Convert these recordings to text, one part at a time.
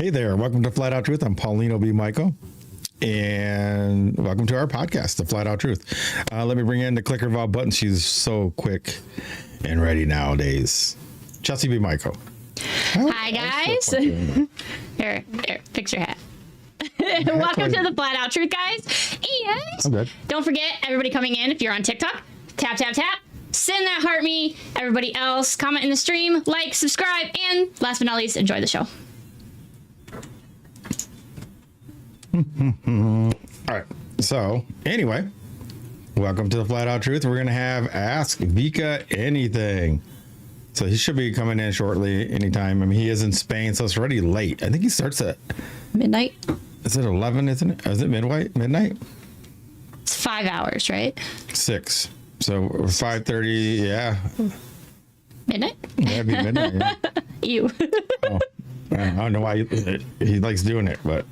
Hey there, welcome to Flat Out Truth. I'm Paulino B Michael, and welcome to our podcast, The Flat Out Truth. Let me bring in the clicker of all buttons. She's so quick and ready nowadays. Chelsey B Michael. Hi, guys. Here, fix your hat. Welcome to the Flat Out Truth, guys. And don't forget, everybody coming in, if you're on TikTok, tap, tap, tap. Send that heart me. Everybody else, comment in the stream, like, subscribe, and last but not least, enjoy the show. All right. So, anyway, welcome to the Flat Out Truth. We're going to have Ask Vikka Anything. So, he should be coming in shortly, anytime. I mean, he is in Spain, so it's already late. I think he starts at midnight. Is it 11, isn't it? Is it midnight? It's 5 hours, right? 6. So, 5:30, yeah. Midnight? Yeah, it'd be midnight. Yeah. You. Oh, I don't know why he likes doing it, but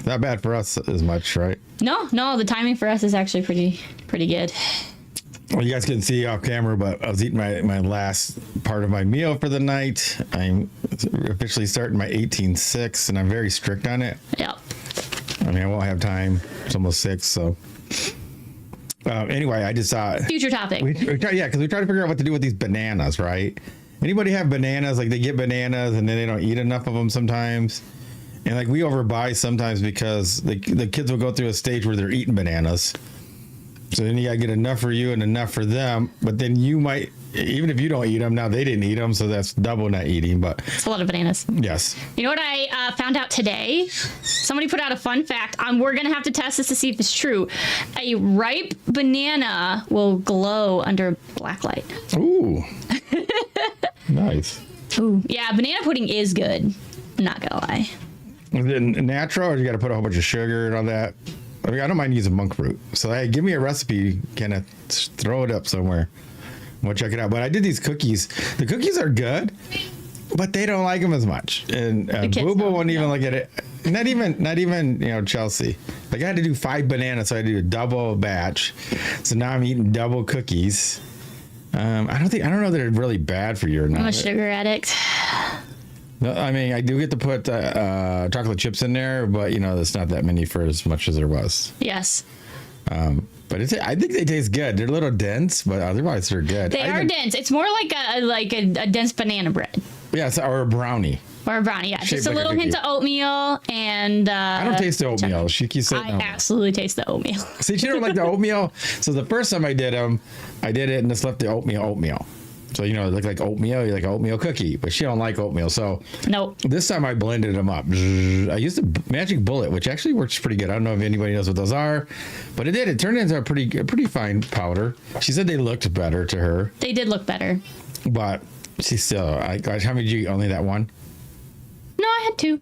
not bad for us as much, right? No, the timing for us is actually pretty good. Well, you guys couldn't see off camera, but I was eating my last part of my meal for the night. I'm officially starting my 18-6, and I'm very strict on it. Yep. I mean, I won't have time. It's almost 6, so. Anyway, I just saw future topic. Because we try to figure out what to do with these bananas, right? Anybody have bananas? Like, they get bananas and then they don't eat enough of them sometimes. And like, we overbuy sometimes because the kids will go through a stage where they're eating bananas. So then you gotta get enough for you and enough for them. But then you might, even if you don't eat them, now they didn't eat them, so that's double not eating. But it's a lot of bananas. Yes. You know what I found out today? Somebody put out a fun fact. We're gonna have to test this to see if it's true. A ripe banana will glow under black light. Ooh. Nice. Ooh, yeah. Banana pudding is good. I'm not gonna lie. Is it natural, or you got to put a whole bunch of sugar and all that? I mean, I don't mind using monk fruit. So, hey, give me a recipe, kind of throw it up somewhere. We'll check it out. But I did these cookies. The cookies are good, but they don't like them as much. And Boo Boo won't even look at it. Not even Chelsey. Like, I had to do 5 bananas, so I had to do a double batch. So now I'm eating double cookies. I don't know that they're really bad for you or not. I'm a sugar addict. No, I mean, I do get to put chocolate chips in there, but there's not that many for as much as there was. Yes. But I think they taste good. They're a little dense, but otherwise they're good. They are dense. It's more like a dense banana bread. Yes, or a brownie. Or a brownie, yeah. Just a little hint of oatmeal and. I don't taste the oatmeal. She keeps saying. I absolutely taste the oatmeal. See, she don't like the oatmeal. So the first time I did them, I did it and just left the oatmeal. So, it looked like oatmeal, like an oatmeal cookie, but she don't like oatmeal. So nope. This time I blended them up. I used a magic bullet, which actually works pretty good. I don't know if anybody knows what those are, but it did. It turned into a pretty fine powder. She said they looked better to her. They did look better. But she still, how many did you eat? Only that one? No, I had 2.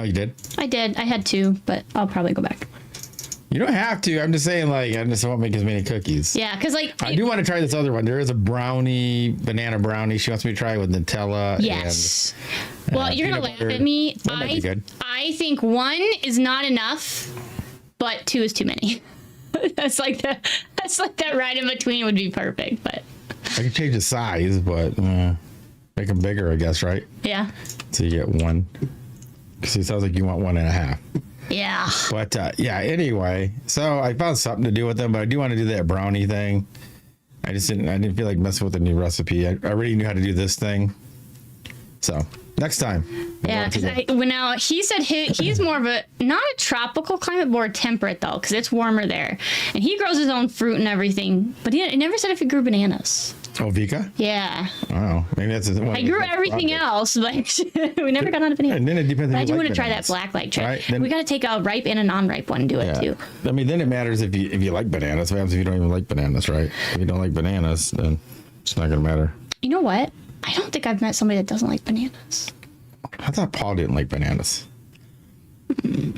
Oh, you did? I did. I had 2, but I'll probably go back. You don't have to. I'm just saying, I just won't make as many cookies. Yeah, because I do want to try this other one. There is a banana brownie. She wants me to try it with Nutella. Yes. Well, you're gonna laugh at me. That might be good. I think 1 is not enough, but 2 is too many. That's like that right in between would be perfect. But I can change the size, but make them bigger, I guess, right? Yeah. So you get 1. Because it sounds like you want 1.5. Yeah. But anyway, so I found something to do with them, but I do want to do that brownie thing. I didn't feel like messing with the new recipe. I already knew how to do this thing. So next time. Yeah, because now he said he's more of not a tropical climate, more temperate though, because it's warmer there. And he grows his own fruit and everything, but he never said if he grew bananas. Oh, Vikka? Yeah. Oh, maybe that's one. I grew everything else, but we never got on a banana. And then it depends. But I do want to try that black light trick. Right, we got to take a ripe and a non-ripe one and do it too. I mean, then it matters if you like bananas. What happens if you don't even like bananas, right? If you don't like bananas, then it's not gonna matter. You know what? I don't think I've met somebody that doesn't like bananas. I thought Paul didn't like bananas. I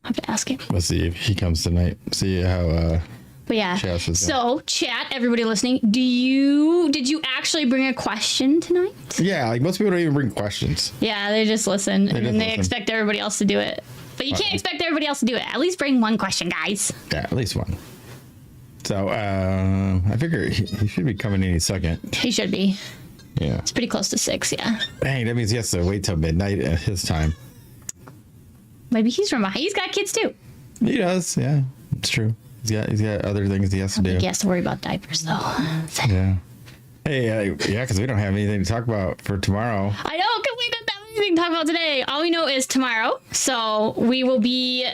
have to ask him. Let's see if he comes tonight. See how. But yeah. So chat, everybody listening, did you actually bring a question tonight? Yeah, like most people don't even bring questions. Yeah, they just listen and they expect everybody else to do it. But you can't expect everybody else to do it. At least bring one question, guys. Yeah, at least one. So I figure he should be coming any second. He should be. Yeah. It's pretty close to 6, yeah. Dang, that means he has to wait till midnight at his time. Maybe he's from behind. He's got kids too. He does, yeah. It's true. He's got other things he has to do. He has to worry about diapers though. Yeah. Hey, yeah, because we don't have anything to talk about for tomorrow. I know, because we didn't have anything to talk about today. All we know is tomorrow. So we will be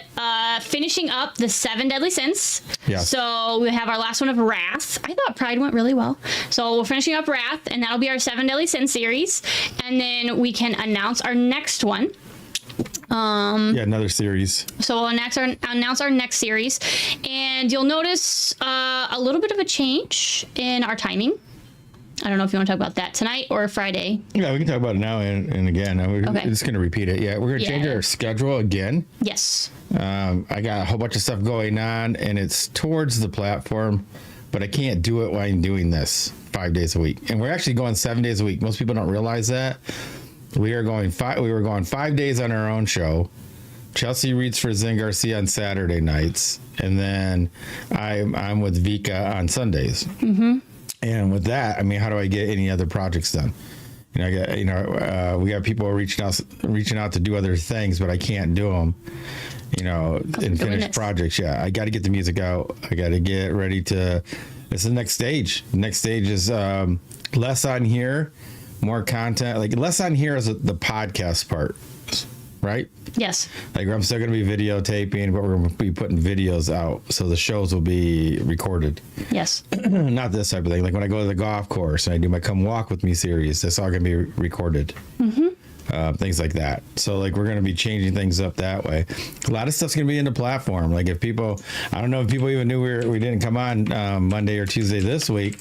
finishing up the 7 deadly sins. Yeah. So we have our last one of Wrath. I thought Pride went really well. So we're finishing up Wrath, and that'll be our 7 deadly sins series. And then we can announce our next one. Yeah, another series. So we'll announce our next series. And you'll notice a little bit of a change in our timing. I don't know if you want to talk about that tonight or Friday. Yeah, we can talk about it now and again. We're just going to repeat it. Yeah, we're going to change our schedule again. Yes. I got a whole bunch of stuff going on, and it's towards the platform, but I can't do it while I'm doing this 5 days a week. And we're actually going 7 days a week. Most people don't realize that. We were going 5 days on our own show. Chelsey reads for Zen Garcia on Saturday nights, and then I'm with Vikka on Sundays. Mm-hmm. And with that, I mean, how do I get any other projects done? We got people reaching out to do other things, but I can't do them. And finish projects. Yeah, I got to get the music out. I got to get ready to. It's the next stage. The next stage is less on here, more content. Like less on here is the podcast part, right? Yes. Like I'm still going to be videotaping, but we're going to be putting videos out, so the shows will be recorded. Yes. Not this type of thing. Like when I go to the golf course and I do my Come Walk With Me series, that's all going to be recorded. Mm-hmm. Things like that. So like we're going to be changing things up that way. A lot of stuff's going to be in the platform. Like if people, I don't know if people even knew we didn't come on Monday or Tuesday this week.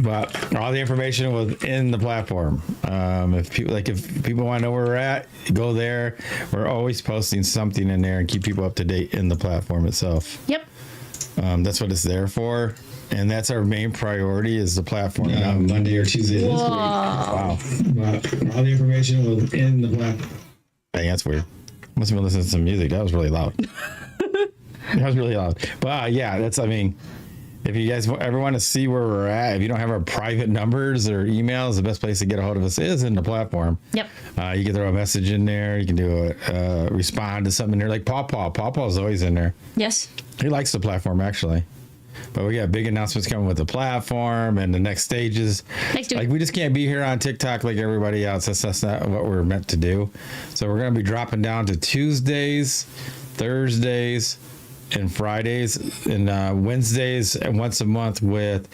But all the information was in the platform. If people want to know where we're at, go there. We're always posting something in there and keep people up to date in the platform itself. Yep. That's what it's there for, and that's our main priority is the platform. Monday or Tuesday this week. Wow. But all the information was in the platform. Dang, that's weird. Must have been listening to some music. That was really loud. That was really loud. But yeah, if you guys ever want to see where we're at, if you don't have our private numbers or emails, the best place to get a hold of us is in the platform. Yep. You can throw a message in there. You can do respond to something in there. Like Pawpaw's always in there. Yes. He likes the platform, actually. But we got big announcements coming with the platform and the next stages. Like we just can't be here on TikTok like everybody else. That's not what we're meant to do. So we're going to be dropping down to Tuesdays, Thursdays, and Fridays and Wednesdays and once a month with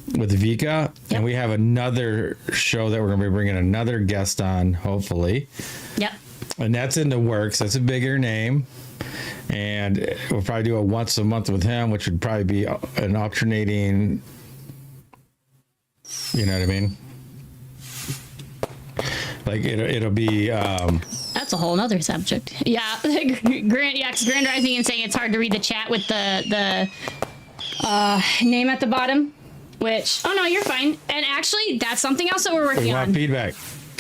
Vikka. Yep. And we have another show that we're going to be bringing another guest on, hopefully. Yep. And that's in the works. That's a bigger name. And we'll probably do a once a month with him, which would probably be an alternating, you know what I mean? Like it'll be that's a whole nother subject. Yeah. Grand Rising and saying it's hard to read the chat with the name at the bottom, which oh no, you're fine. And actually that's something else that we're working on. Feedback.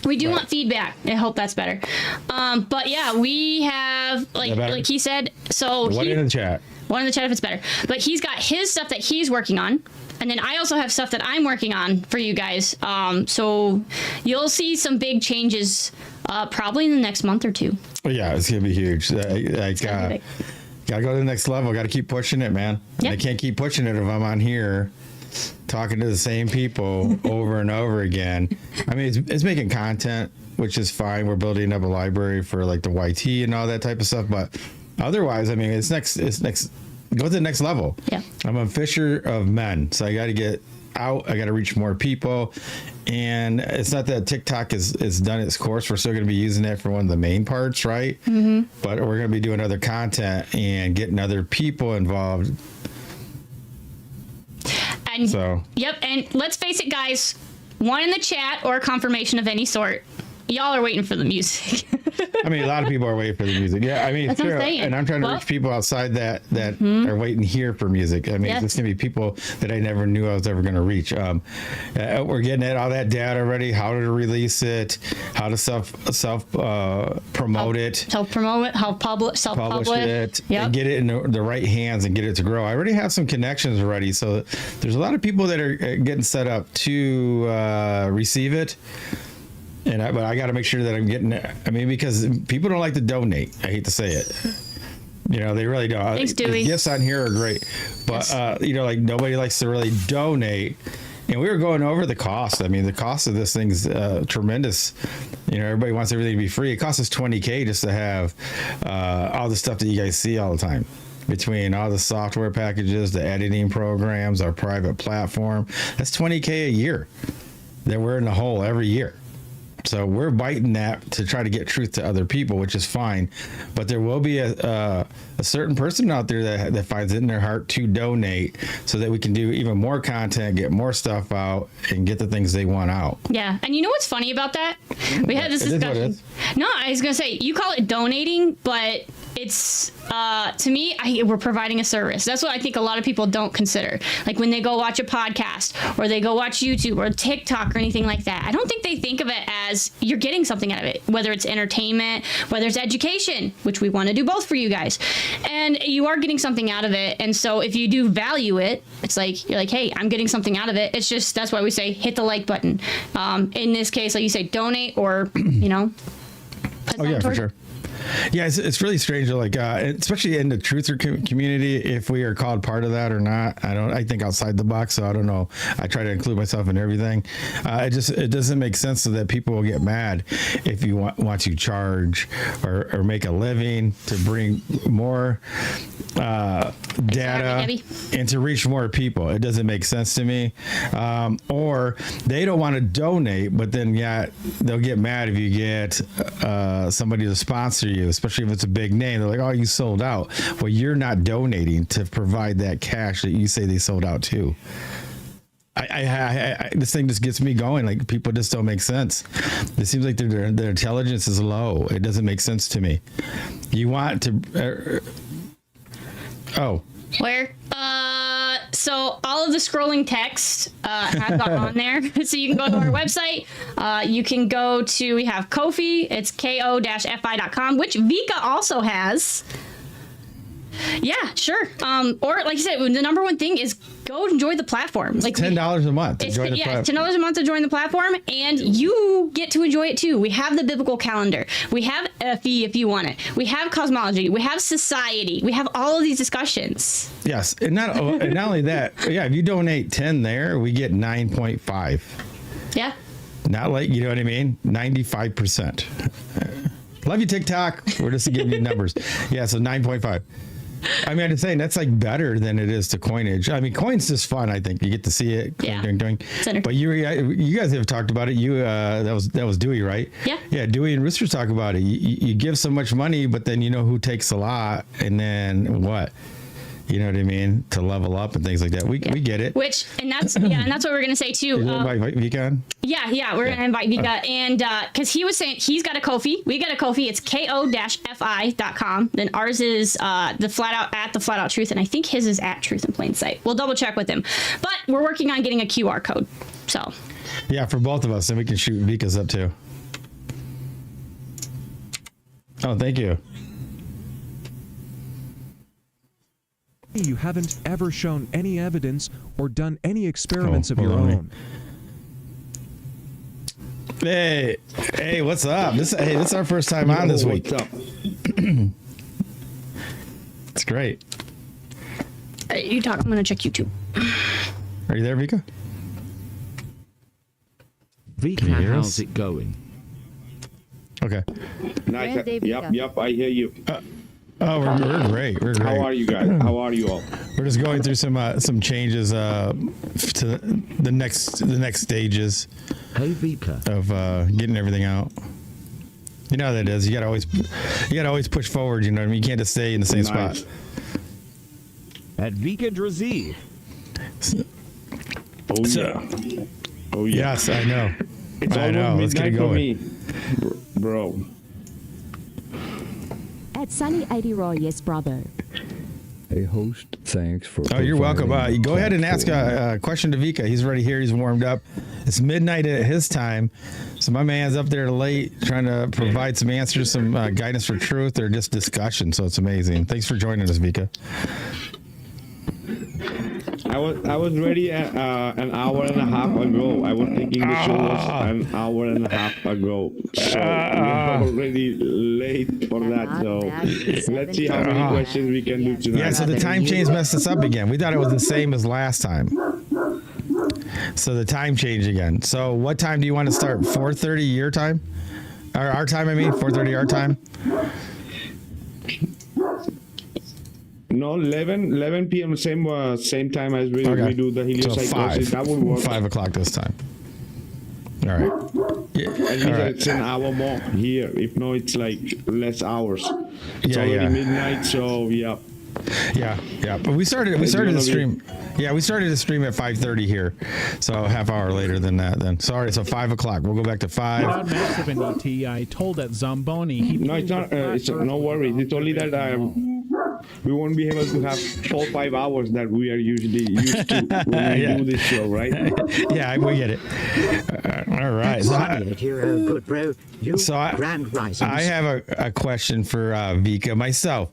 We do want feedback. I hope that's better. But yeah, we have like he said, so one in the chat if it's better. But he's got his stuff that he's working on. And then I also have stuff that I'm working on for you guys. So you'll see some big changes probably in the next month or two. Oh, yeah, it's going to be huge. Got to go to the next level. Got to keep pushing it, man. Yep. I can't keep pushing it if I'm on here talking to the same people over and over again. I mean, it's making content, which is fine. We're building up a library for like the YT and all that type of stuff. But otherwise, I mean, it's next. Go to the next level. Yeah. I'm a fisher of men, so I got to get out. I got to reach more people. And it's not that TikTok is done its course. We're still going to be using it for one of the main parts, right? Mm-hmm. But we're going to be doing other content and getting other people involved. And yep. And let's face it, guys, one in the chat or confirmation of any sort y'all are waiting for the music. I mean, a lot of people are waiting for the music. Yeah, I mean, That's it's what I'm true. saying. And I'm trying to reach people outside that are waiting here for music. I mean, Yes. it's going to be people that I never knew I was ever going to reach. We're getting at all that data already, how to release it, how to self promote it. Self-promote it, self-publish it Yep. and get it in the right hands and get it to grow. I already have some connections already, so there's a lot of people that are getting set up to receive it. But I got to make sure that I'm getting it. I mean, because people don't like to donate. I hate to say it. You know, they really don't. Thanks, The Dewey. gifts on here are great, but you know, like nobody likes to really donate. And we were going over the cost. I mean, the cost of this thing's tremendous. You know, everybody wants everything to be free. It costs us $20K just to have all the stuff that you guys see all the time. Between all the software packages, the editing programs, our private platform, that's $20K a year that we're in the hole every year. So we're biting that to try to get truth to other people, which is fine. But there will be a certain person out there that finds it in their heart to donate so that we can do even more content, get more stuff out, and get the things they want out. Yeah. And you know what's funny about that? We had this It is what it discussion. is. No, I was going to say, you call it donating, but it's, to me, we're providing a service. That's what I think a lot of people don't consider. Like when they go watch a podcast or they go watch YouTube or TikTok or anything like that, I don't think they think of it as you're getting something out of it, whether it's entertainment, whether it's education, which we want to do both for you guys. And you are getting something out of it. And so if you do value it, it's like, you're like, hey, I'm getting something out of it. It's just, that's why we say hit the like button. In this case, like you say, donate or, you know. Oh, yeah, for sure. Yeah, it's really strange, like especially in the truther community, if we are called part of that or not. I think outside the box, so I don't know. I try to include myself in everything. It doesn't make sense so that people will get mad if you want to charge or make a living to bring more data and to reach more people. It doesn't make sense to me. Or they don't want to donate, but then they'll get mad if you get somebody to sponsor you, especially if it's a big name. They're like, oh, you sold out. Well, you're not donating to provide that cash that you say they sold out to. This thing just gets me going. Like, people just don't make sense. It seems like their intelligence is low. It doesn't make sense to me. You want to Where? So all of the scrolling text has on there. So you can go to our website. You can go to, we have Ko-fi. It's ko-fi.com, which Vikka also has. Yeah, sure. Or like I said, the number one thing is go enjoy the platform. Like $10 a month to join the platform. $10 a month to join the platform, and you get to enjoy it too. We have the biblical calendar. We have FE if you want it. We have cosmology. We have society. We have all of these discussions. Yes, and not only that. Yeah, if you donate 10 there, we get 9.5. Yeah. Not like, you know what I mean? 95%. Love you, TikTok. We're just giving you numbers. Yeah, so 9.5. I mean, I'm just saying that's like better than it is to coinage. I mean, coin's just fun. I think you get to see it. Yeah. Doing. But you guys have talked about it. That was Dewey, right? Yeah. Yeah. Dewey and Rooster talk about it. You give so much money, but then you know who takes a lot, and then what? You know what I mean? To level up and things like that. We get it. And that's what we're gonna say too. Invite Vikka on? Yeah, we're gonna invite Vikka, and because he was saying he's got a Ko-fi, we got a Ko-fi. It's ko-fi.com. Then ours is the flat out truth, and I think his is at Truth in Plain Sight. We'll double check with him, but we're working on getting a QR code. So. Yeah, for both of us, and we can shoot Vikka's up too. Oh, thank you. You haven't ever shown any evidence or done any experiments of your own. Hey, what's up? This is our first time on this week. What's up? It's great. You talk. I'm gonna check YouTube. Are you there, Vikka? Vikka, how's it going? Okay. Nice. Yep, I hear you. Oh, we're great. We're great. How are you guys? How are you all? We're just going through some changes to the next stages Hey, Vikka. of getting everything out. You know how that is. You gotta always push forward. You know what I mean? You can't just stay in the same spot. At Vikka Drazi. Oh yeah. Oh yeah. Yes, I know. It's I know. Let's almost get it midnight for going. me, bro. At Sunny 80 Roy, yes, brother. A host, thanks for. Oh, you're welcome. providing Go ahead and ask platform. a question to Vikka. He's ready here. He's warmed up. It's midnight at his time. So my man's up there late trying to provide some answers, some guidance for truth or just discussion. So it's amazing. Thanks for joining us, Vikka. I was ready an hour and a half ago. I was thinking the show was an hour and a half ago. So we're already late for that. So let's see how many questions we can do tonight. Yeah, so the time change messed us up again. We thought it was the same as last time. So the time changed again. So what time do you want to start? 4:30 your time? Or our time, I mean? 4:30 our time? No, 11 p.m. Same time as we do the heliocyte process. That would work. 5 o'clock this time. All right. Yeah. At least it's an hour more here. If no, it's like less hours. It's already midnight, so yeah. Yeah. But we started the stream. Yeah, we started the stream at 5:30 here, so a half hour later than that. Then sorry, so 5 o'clock. We'll go back to 5. Without massive in ET, I told that Zamboni. No, it's not. It's no worries. It's only that we won't be able to have 4-5 hours that we are usually used to when we do this show, right? Yeah, we get it. All right. So I have a question for Vikka myself.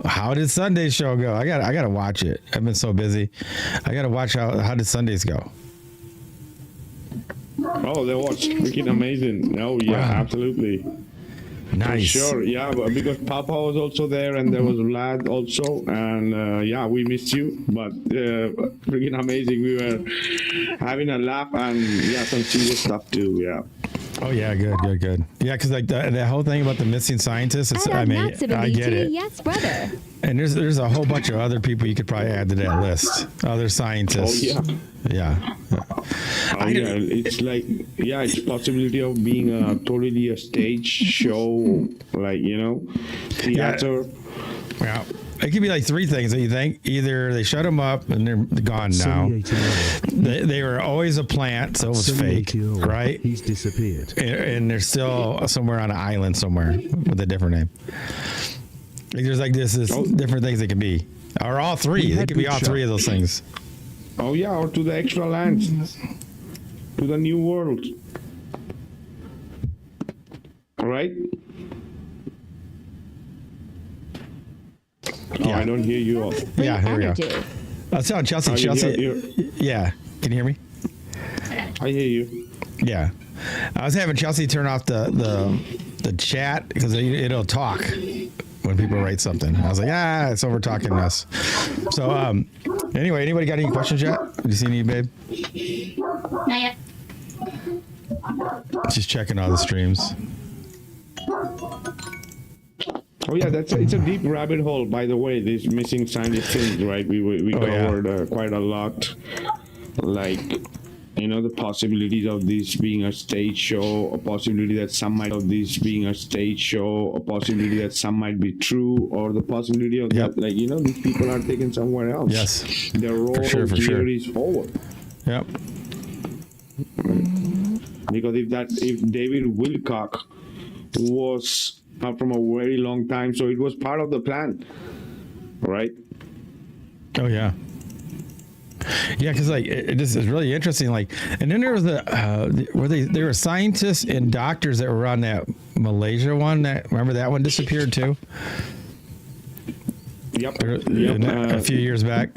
How did Sunday's show go? I got to watch it. I've been so busy. I got to watch how did Sundays go? Oh, that was freaking amazing. Oh, yeah, absolutely. Nice. For sure, yeah, but because Papa was also there and there was Vlad also, and yeah, we missed you, but freaking amazing. We were having a laugh and yeah, some serious stuff too, yeah. Oh yeah, good. Yeah, because like the whole thing about the missing scientists, I get it. Yes, brother. And there's a whole bunch of other people you could probably add to that list. Other scientists. Oh yeah. Oh yeah, it's like it's possibility of being totally a stage show, like theater. Yeah. It could be like three things that you think. Either they shut them up and they're gone now. They were always a plant, so it was fake, right? He's disappeared. And they're still somewhere on an island somewhere with a different name. Like there's like this different things they could be. Or all three. They could be all three of those things. Oh yeah, or to the extra lands. To the new world. Right? Oh, I don't hear you all. Yeah, here we go. I was telling Chelsea. Yeah. Can you hear me? I hear you. Yeah. I was having Chelsea turn off the chat because it'll talk when people write something. I was like, it's over talking us. So anyway, anybody got any questions yet? Have you seen any, babe? Not yet. Just checking all the streams. Oh yeah, it's a deep rabbit hole. By the way, these missing scientist things, right? We covered quite a lot, like the possibilities of this being a stage show, a possibility that some might of this being a stage show, a possibility that some might be true, or the possibility of that, like these people are taken somewhere else. Yes, their role here is forward. Yep. Because if David Wilcock was from a very long time, so it was part of the plan, right? Oh yeah, because like this is really interesting. Like, and then there was there were scientists and doctors that were on that Malaysia one. Remember that one disappeared too? Yep. A few years back.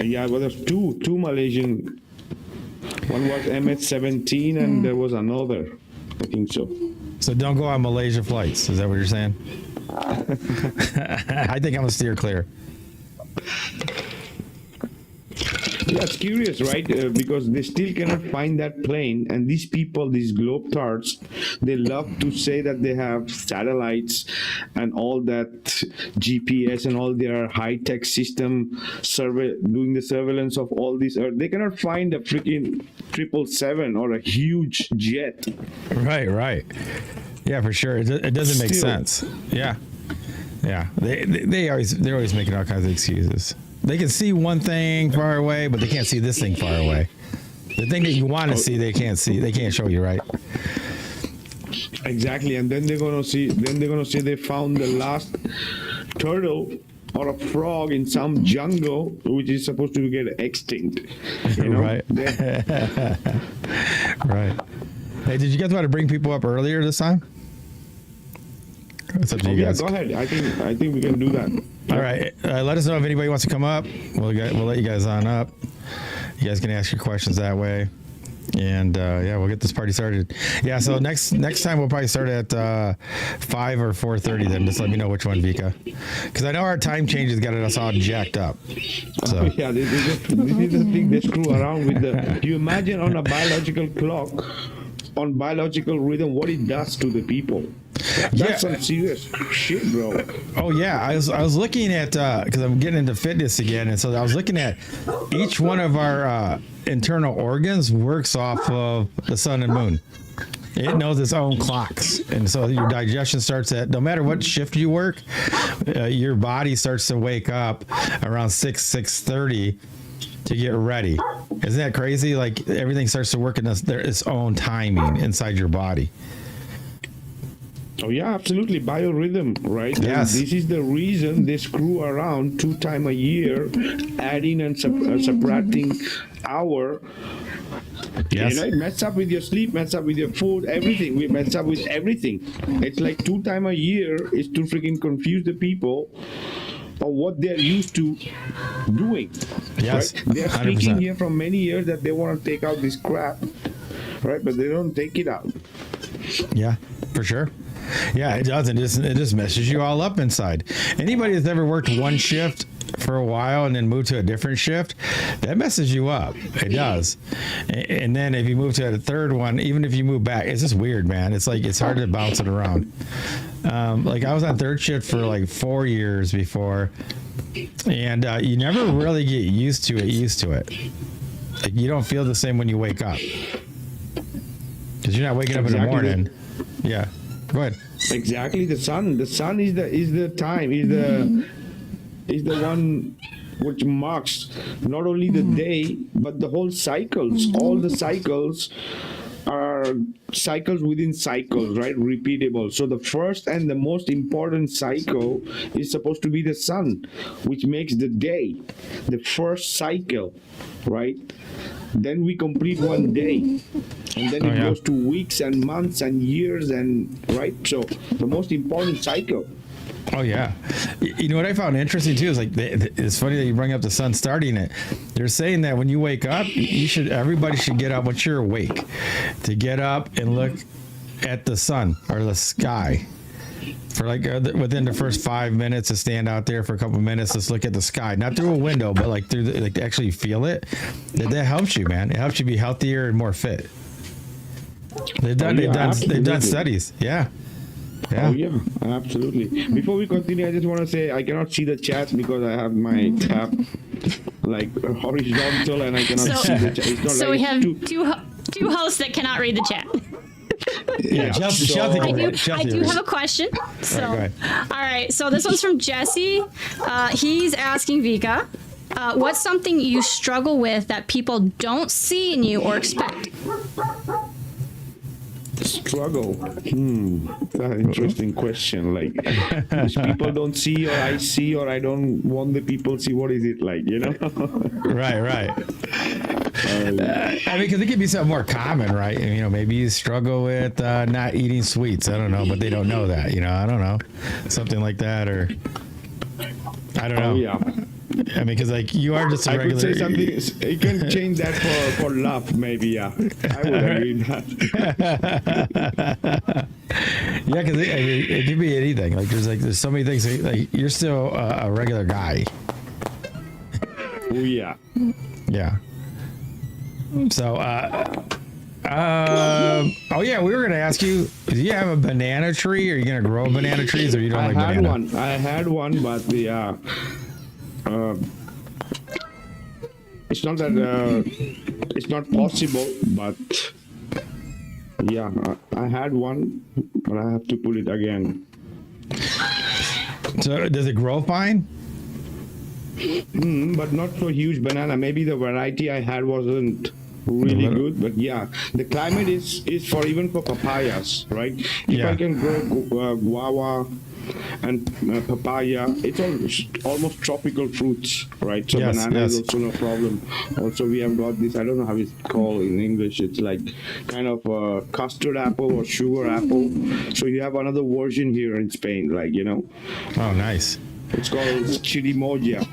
Yeah, well, there's two Malaysian. One was MS-17, and there was another. I think so. So don't go on Malaysia flights. Is that what you're saying? I think I'm gonna steer clear. Yeah, it's curious, right? Because they still cannot find that plane, and these people, these globetrotters, they love to say that they have satellites and all that GPS and all their high-tech system doing the surveillance of all this Earth. They cannot find a freaking 777 or a huge jet. Right. Yeah, for sure. It doesn't make sense. Yeah. They're always making all kinds of excuses. They can see one thing far away, but they can't see this thing far away. The thing that you want to see, they can't see. They can't show you, right? Exactly, and then they're gonna see. Then they're gonna say they found the last turtle or a frog in some jungle, which is supposed to get extinct. You know? Right. Right. Hey, did you guys want to bring people up earlier this time? It's up to you guys. Go ahead. I think we can do that. All right. Let us know if anybody wants to come up. We'll let you guys on up. You guys can ask your questions that way. And yeah, we'll get this party started. Yeah, so next time we'll probably start at 5 or 4:30. Then just let me know which one, Vikka, because I know our time changes got us all jacked up. So Yeah, this is the thing they screw around with. Do you imagine on a biological clock, on biological rhythm, what it does to the people? That's some serious shit, bro. Oh yeah, I was looking at because I'm getting into fitness again, and so I was looking at each one of our internal organs works off of the sun and moon. It knows its own clocks, and so your digestion starts at no matter what shift you work, your body starts to wake up around 6:30 to get ready. Isn't that crazy? Like everything starts to work in its own timing inside your body. Oh yeah, absolutely. Biorhythm, right? Yes. And this is the reason they screw around 2 times a year, adding and subtracting hour. Yes. You know, it mess up with your sleep, mess up with your food, everything. We mess up with everything. It's like 2 times a year is to freaking confuse the people of what they're used to doing. Yes. Right? They're 100%. speaking here from many years that they want to take out this crap, right? But they don't take it out. Yeah, for sure. Yeah, it does. It just messes you all up inside. Anybody that's ever worked one shift for a while and then moved to a different shift, that messes you up. It does. And then if you move to a third one, even if you move back, it's just weird, man. It's like it's hard to bounce it around. Like I was on third shift for like 4 years before, and you never really get used to it. Like you don't feel the same when you wake up because you're not waking up in the morning. Yeah. Go ahead. Exactly, the sun is the time, is the one which marks not only the day but the whole cycles. All the cycles are cycles within cycles, right? Repeatable. So the first and the most important cycle is supposed to be the sun, which makes the day, the first cycle, right? Then we complete one day, and then it goes to weeks and months and years, and right. So the most important cycle. Oh yeah, you know what I found interesting too is like it's funny that you bring up the sun starting it. They're saying that when you wake up, everybody should get up once you're awake, to get up and look at the sun or the sky. For like within the first 5 minutes, to stand out there for a couple of minutes, let's look at the sky, not through a window, but like through like to actually feel it. That helps you, man. It helps you be healthier and more fit. They've done studies. Yeah. Yeah. Oh yeah, absolutely. Before we continue, I just want to say I cannot see the chat because I have my tab like horizontal and I cannot see the chat. It's not So like we have too- two hosts that cannot read the chat. Yeah. Chelsey, I do have a question. So, All right, all right. So this one's from Jesse. He's asking Vikka, what's something you struggle with that people don't see in you or expect? Struggle. That's an interesting question. Like, which people don't see, or I see, or I don't want the people see. What is it like? You know? Right. I mean, because it could be something more common, right? You know, maybe you struggle with not eating sweets. I don't know, but they don't know that. You know, I don't know, something like that, or I don't know. Oh yeah. I mean, because like you are just a I regular. could say something. You can change that for love, maybe. Yeah, I would agree with that. Yeah, because it could be anything. Like there's so many things. Like you're still a regular guy. Oh yeah. Yeah. So, oh yeah, we were gonna ask you. Do you have a banana tree? Are you gonna grow banana trees, or you don't like banana? I had one, but yeah. It's not that it's not possible, but yeah, I had one, but I have to put it again. So does it grow fine? But not so huge banana. Maybe the variety I had wasn't really good. But yeah, the climate is for even for papayas, right? If I can grow guava and papaya, it's almost tropical fruits, right? So banana is also no problem. Also, we have got this, I don't know how it's called in English. It's like kind of a custard apple or sugar apple. So you have another version here in Spain, like, you know. Oh, nice. It's called chirimoya,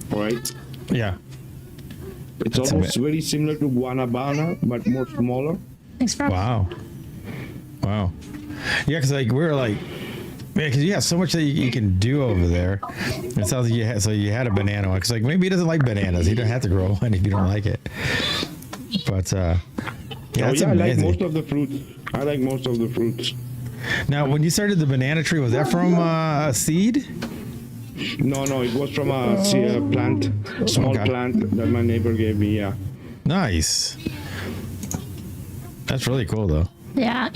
right? Yeah. It's almost very similar to guanabana, but more smaller. Thanks, bro. Wow. Yeah, because like we're like, man, because you have so much that you can do over there. It sounds like you had a banana one. Because like maybe he doesn't like bananas. He don't have to grow one if you don't like it. But that's I like amazing. most of the fruits. Now, when you started the banana tree, was that from a seed? No, it was from a plant, small plant that my neighbor gave me. Yeah. Nice. That's really cool, though. Yeah,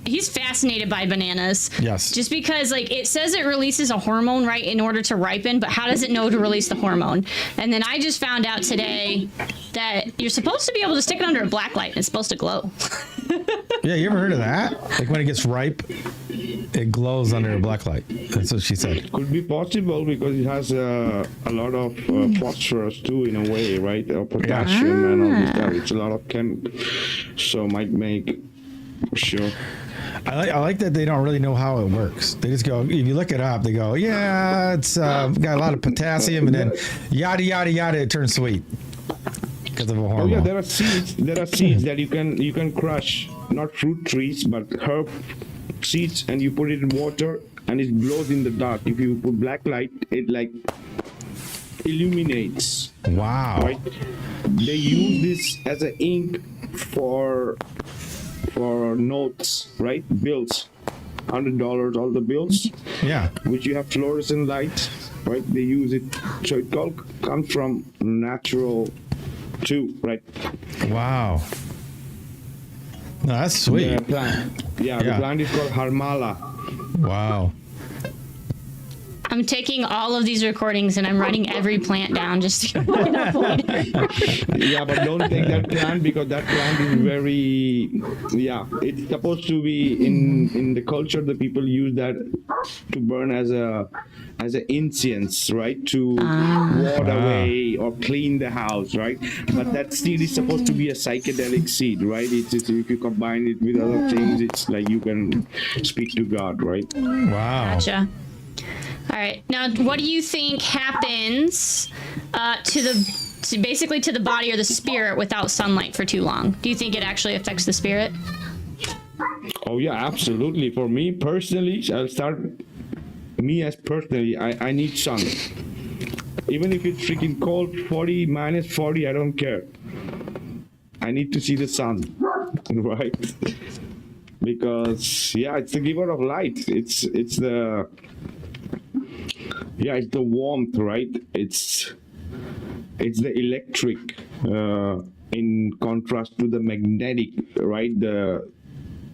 he's fascinated by bananas. Yes. Just because, like, it says it releases a hormone, right, in order to ripen, but how does it know to release the hormone? And then I just found out today that you're supposed to be able to stick it under a black light and it's supposed to glow. Yeah, you ever heard of that? Like when it gets ripe, it glows under a black light. That's what she said. Could be possible because it has a lot of phosphorus too, in a way, right? Or potassium and all this stuff. It's a lot of so might make. Sure. I like that they don't really know how it works. They just go, if you look it up, they go, yeah, it's got a lot of potassium, and then yada yada yada, it turns sweet because of a hormone. Oh yeah, there are seeds that you can crush, not fruit trees, but herb seeds, and you put it in water, and it glows in the dark. If you put black light, it like illuminates. Wow. Right? They use this as an ink for notes, right? Bills, $100, all the bills. Yeah. Which you have fluorescent light, right? They use it, so it all comes from natural too, right? Wow. No, that's sweet. The plant, the plant is called harmala. Wow. I'm taking all of these recordings and I'm writing every plant down just to look it up later. Yeah, but don't take that plant because that plant is very, it's supposed to be in the culture. The people use that to burn as a incense, right? To ward away or clean the house, right? But that seed is supposed to be a psychedelic seed, right? It's if you combine it with other things, it's like you can speak to God, right? Wow. Gotcha. All right. Now, what do you think happens to the body or the spirit without sunlight for too long? Do you think it actually affects the spirit? Oh yeah, absolutely. For me personally, I need sun. Even if it's freaking cold, -40, I don't care. I need to see the sun, right? Because it's the giver of light. It's the warmth, right? It's the electric in contrast to the magnetic, right? The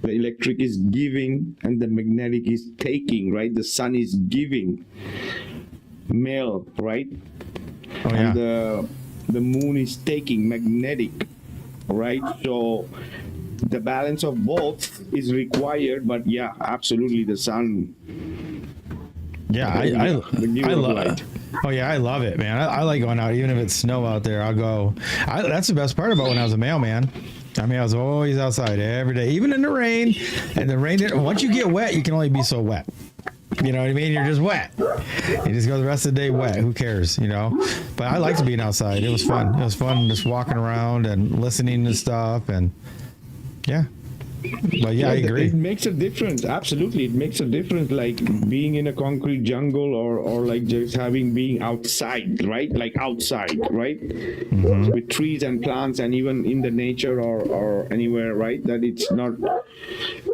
electric is giving and the magnetic is taking, right? The sun is giving, male, right? Oh, yeah. And the moon is taking, magnetic, right? So the balance of both is required, but absolutely the sun. Yeah, I love it. Oh yeah, I love it, man. I like going out, even if it's snow out there. I'll go. That's the best part about when I was a mailman. I mean, I was always outside every day, even in the rain. And the rain, once you get wet, you can only be so wet. You know what I mean? You're just wet. You just go the rest of the day wet. Who cares, you know? But I liked being outside. It was fun. It was fun just walking around and listening to stuff. And yeah. But I agree. It makes a difference. Absolutely. It makes a difference, like being in a concrete jungle or like just being outside, right? Like outside, right? Mm-hmm. With trees and plants and even in the nature or anywhere, right? That it's not,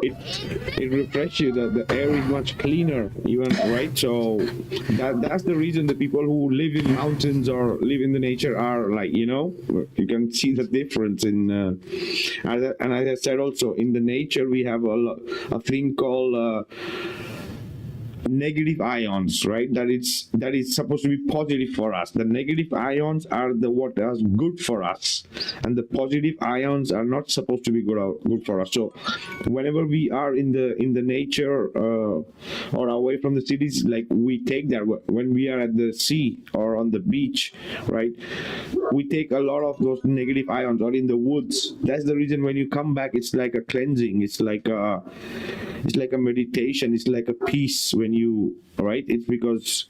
it refreshes you. The air is much cleaner, even, right? So that's the reason the people who live in mountains or live in the nature are like, you can see the difference in, and as I said also, in the nature we have a thing called negative ions, right? That is supposed to be positive for us. The negative ions are the what is good for us, and the positive ions are not supposed to be good for us. So whenever we are in the nature or away from the cities, like we take that when we are at the sea or on the beach, right? We take a lot of those negative ions, or in the woods. That's the reason when you come back, it's like a cleansing. It's like a meditation. It's like a peace when you, right? It's because,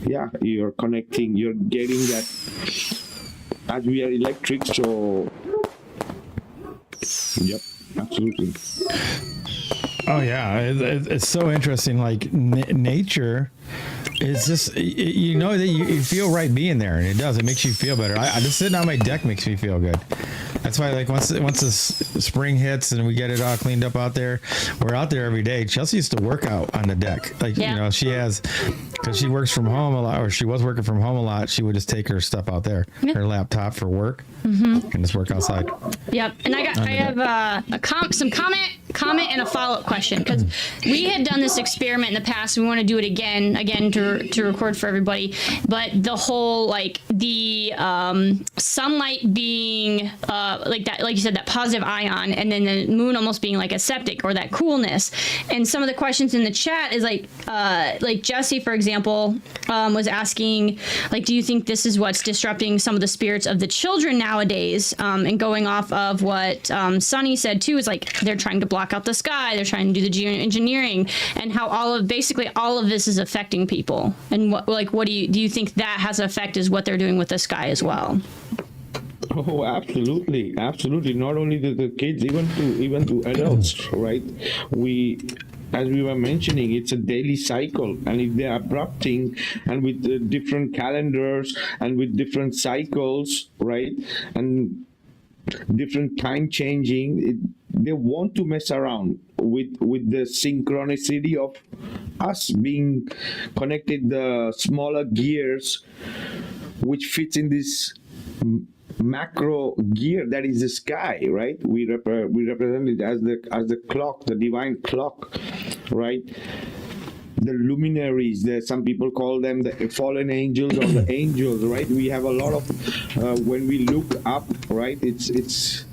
yeah, you're connecting, you're getting that, as we are electric, so, yep, absolutely. Oh yeah, it's so interesting. Like nature is just, you know, that you feel right being there, and it does. It makes you feel better. I just sitting on my deck makes me feel good. That's why, like, once the spring hits and we get it all cleaned up out there, we're out there every day. Chelsey used to work out on the deck, like you know, she has, because she works from home a lot, or she was working from home a lot. She would just take her stuff out there, her laptop for work, and just work outside. Yep, and I have some comment and a follow-up question, because we had done this experiment in the past. We want to do it again to record for everybody, but the whole, like, the sunlight being like that, like you said, that positive ion, and then the moon almost being like a septic, or that coolness. And some of the questions in the chat is like Jesse, for example, was asking, like, do you think this is what's disrupting some of the spirits of the children nowadays? And going off of what Sunny said too, is like they're trying to block out the sky, they're trying to do the geoengineering, and how basically all of this is affecting people. And what do you think that has an effect is what they're doing with the sky as well? Oh, absolutely. Not only the kids, even to adults, right? As we were mentioning, it's a daily cycle, and if they are abrupting, and with different calendars and with different cycles, right, and different time changing, they want to mess around with the synchronicity of us being connected, the smaller gears, which fits in this macro gear that is the sky, right? We represent it as the clock, the divine clock, right? The luminaries, some people call them the fallen angels or the angels, right? We have a lot of when we look up, right? It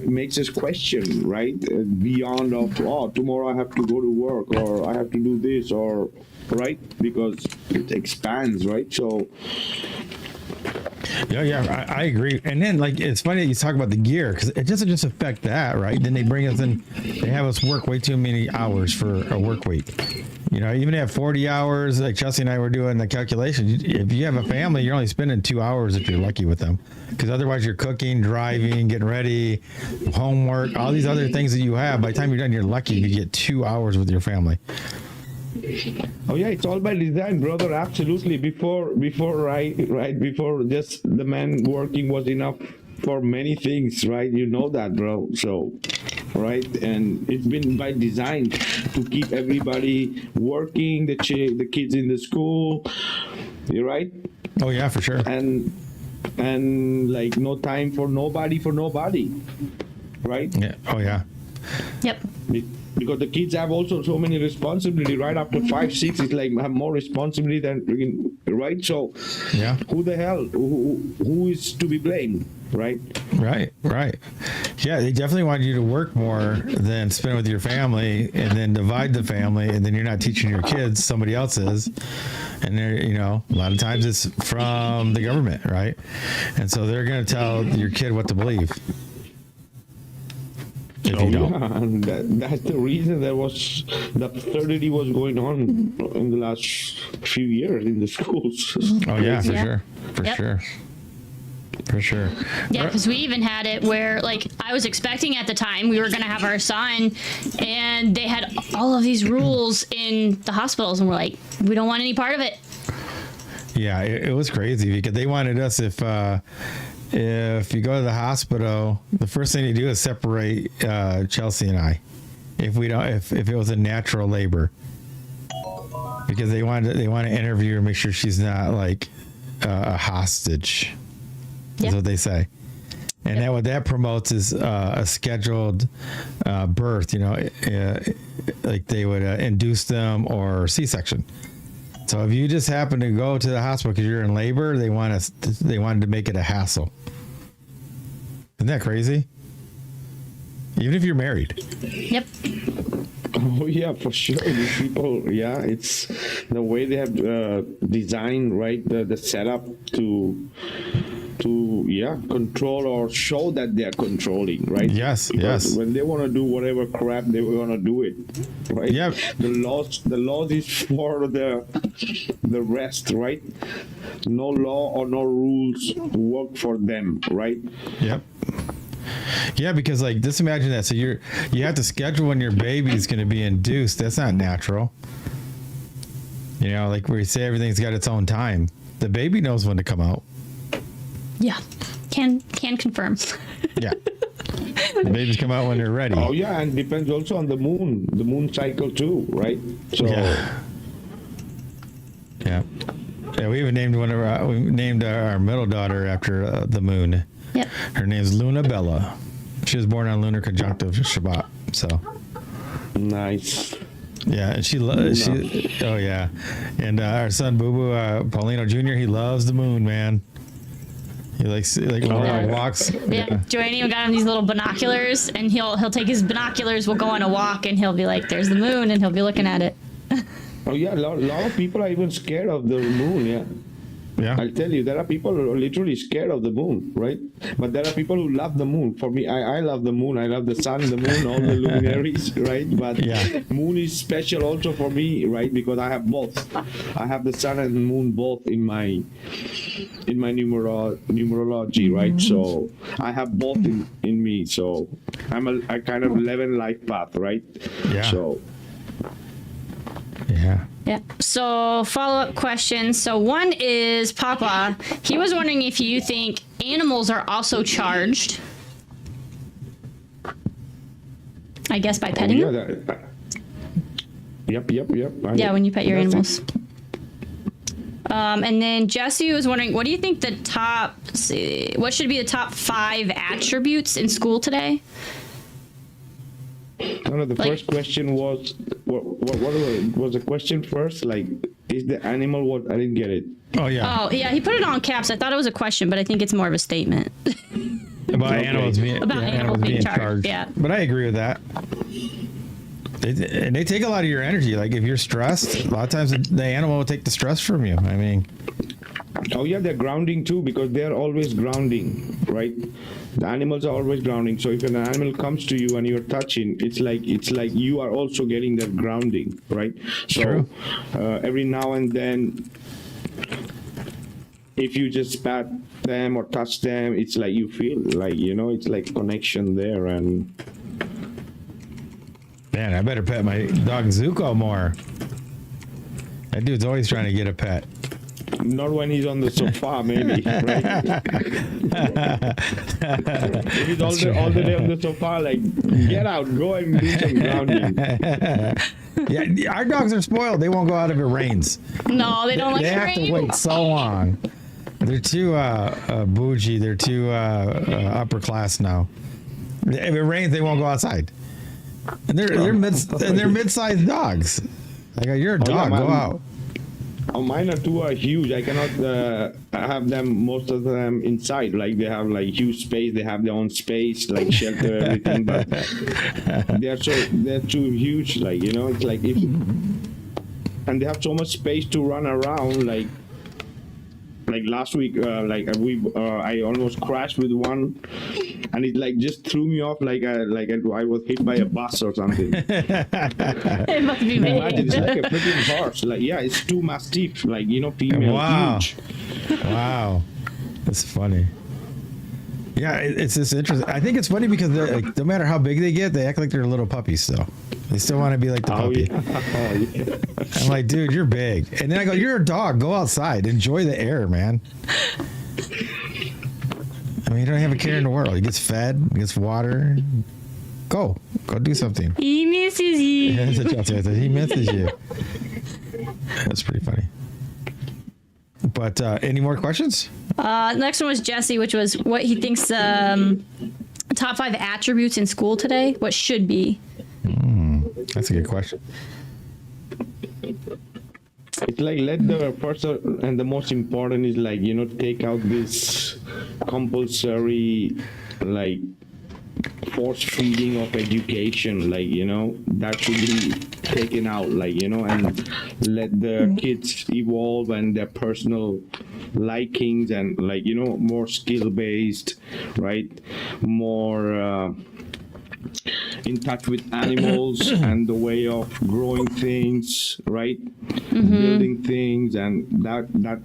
makes us question, right? Beyond of, oh, tomorrow I have to go to work, or I have to do this, or, right? Because it expands, right? So Yeah, I agree. And then, like, it's funny that you talk about the gear, because it doesn't just affect that, right? Then they bring us in, they have us work way too many hours for a work week. You know, even have 40 hours, like Chelsey and I were doing the calculation. If you have a family, you're only spending 2 hours if you're lucky with them, because otherwise you're cooking, driving, getting ready, homework, all these other things that you have. By the time you're done, you're lucky if you get 2 hours with your family. Oh yeah, it's all by design, brother. Absolutely. Before just the man working was enough for many things, right? You know that, bro. So, right, and it's been by design to keep everybody working, the kids in the school. You're right. Oh yeah, for sure. And like no time for nobody, right? Yeah. Oh yeah. Yep. Because the kids have also so many responsibility, right? After 5, 6, it's like have more responsibility than, right? So, yeah, who the hell, who is to be blamed, right? Right. Yeah, they definitely want you to work more than spend with your family, and then divide the family, and then you're not teaching your kids, somebody else is. And they're, you know, a lot of times it's from the government, right? And so they're going to tell your kid what to believe. If you don't. Yeah, and that's the reason the absurdity was going on in the last few years in the schools. Oh yeah, for Yep. sure. For sure. Yeah, because we even had it where, like, I was expecting at the time we were going to have our son, and they had all of these rules in the hospitals, and we're like, we don't want any part of it. Yeah, it was crazy, because they wanted us, if you go to the hospital, the first thing you do is separate Chelsey and I, if it was a natural labor, because they want to interview her, make sure she's not like a hostage. Is what they say. And that what that promotes is a scheduled birth, like they would induce them or C-section. So if you just happen to go to the hospital because you're in labor, they wanted to make it a hassle. Isn't that crazy? Even if you're married. Yep. Oh yeah, for sure. These people, yeah, it's the way they have designed, right, the setup to control or show that they are controlling, right? Yes, because yes. when they want to do whatever crap they want to do it, right? Yep. The laws is for the rest, right? No law or no rules work for them, right? Yep. Yeah, because like just imagine that. So you have to schedule when your baby's going to be induced. That's not natural. Like where you say everything's got its own time. The baby knows when to come out. Yeah. Can confirm. Yeah. The babies come out when they're ready. Oh yeah, and depends also on the moon cycle too, right? So yeah. Yeah, we even named our middle daughter after the moon. Yep. Her name's Luna Bella. She was born on lunar conjunctive Shabbat. So nice. Yeah, and oh yeah, and our son Boo Boo, Paulino Jr. He loves the moon, man. He likes walks. Yeah, Joanne even got him these little binoculars, and he'll take his binoculars. We'll go on a walk, and he'll be like, "There's the moon," and he'll be looking at it. Oh yeah, a lot of people are even scared of the moon. Yeah. Yeah. I'll tell you, there are people who are literally scared of the moon, right? But there are people who love the moon. For me, I love the moon. I love the sun, the moon, all the luminaries, right? But moon is special also for me, right? Because I have both. I have the sun and the moon both in my numerology, right? So I have both in me. So I kind of live in life path, right? Yeah. So. Yeah. Yeah. So follow-up questions. So one is Papa. He was wondering if you think animals are also charged. I guess by petting them. Yep. Yeah, when you pet your animals. And then Jesse was wondering, what do you think what should be the top 5 attributes in school today? No, the first question was what was the question first? Like, is the animal what? I didn't get it. Oh yeah. Oh yeah, he put it on caps. I thought it was a question, but I think it's more of a statement. About animals being charged. Yeah. But I agree with that. They take a lot of your energy. Like if you're stressed, a lot of times the animal will take the stress from you. I mean. Oh yeah, they're grounding too because they're always grounding, right? The animals are always grounding. So if an animal comes to you and you're touching, it's like you are also getting that grounding, right? So every now and then, if you just pat them or touch them, it's like you feel like it's like connection there. And man, I better pet my dog Zuko more. That dude's always trying to get a pet. Not when he's on the sofa, maybe, right? If he's all the day on the sofa, like, get out, go and do some grounding. Yeah, our dogs are spoiled. They won't go out if it rains. No, they don't like They the have rain. to wait so long. They're too bougie. They're too upper class now. If it rains, they won't go outside. And they're mid-sized dogs. Like, you're a dog. Go out. Mine are huge. I cannot have them, most of them inside. Like they have like huge space. They have their own space, like shelter, everything. But they're too huge. Like it's like and they have so much space to run around. Like last week, I almost crashed with one, and it like just threw me off like I was hit by a bus or something. It must be me. Imagine, it's like a freaking horse. Like it's 2 mastiff, like female, Wow. huge. Wow, that's funny. Yeah, it's just interesting. I think it's funny because no matter how big they get, they act like they're little puppies still. They still want to be like the puppy. Yeah. I'm like, dude, you're big. And then I go, you're a dog. Go outside. Enjoy the air, man. I mean, you don't have a care in the world. He gets fed. He gets water. Go do something. He misses you. Yeah, that's what Chelsey said. He misses you. That's pretty funny. But any more questions? Next one was Jesse, which was what he thinks top 5 attributes in school today. What should be? That's a good question. It's like let the first and the most important is like, take out this compulsory like force feeding of education, like, that should be taken out, like, and let the kids evolve and their personal likings and like, more skill based, right? More in touch with animals and the way of growing things, right? Building things, and that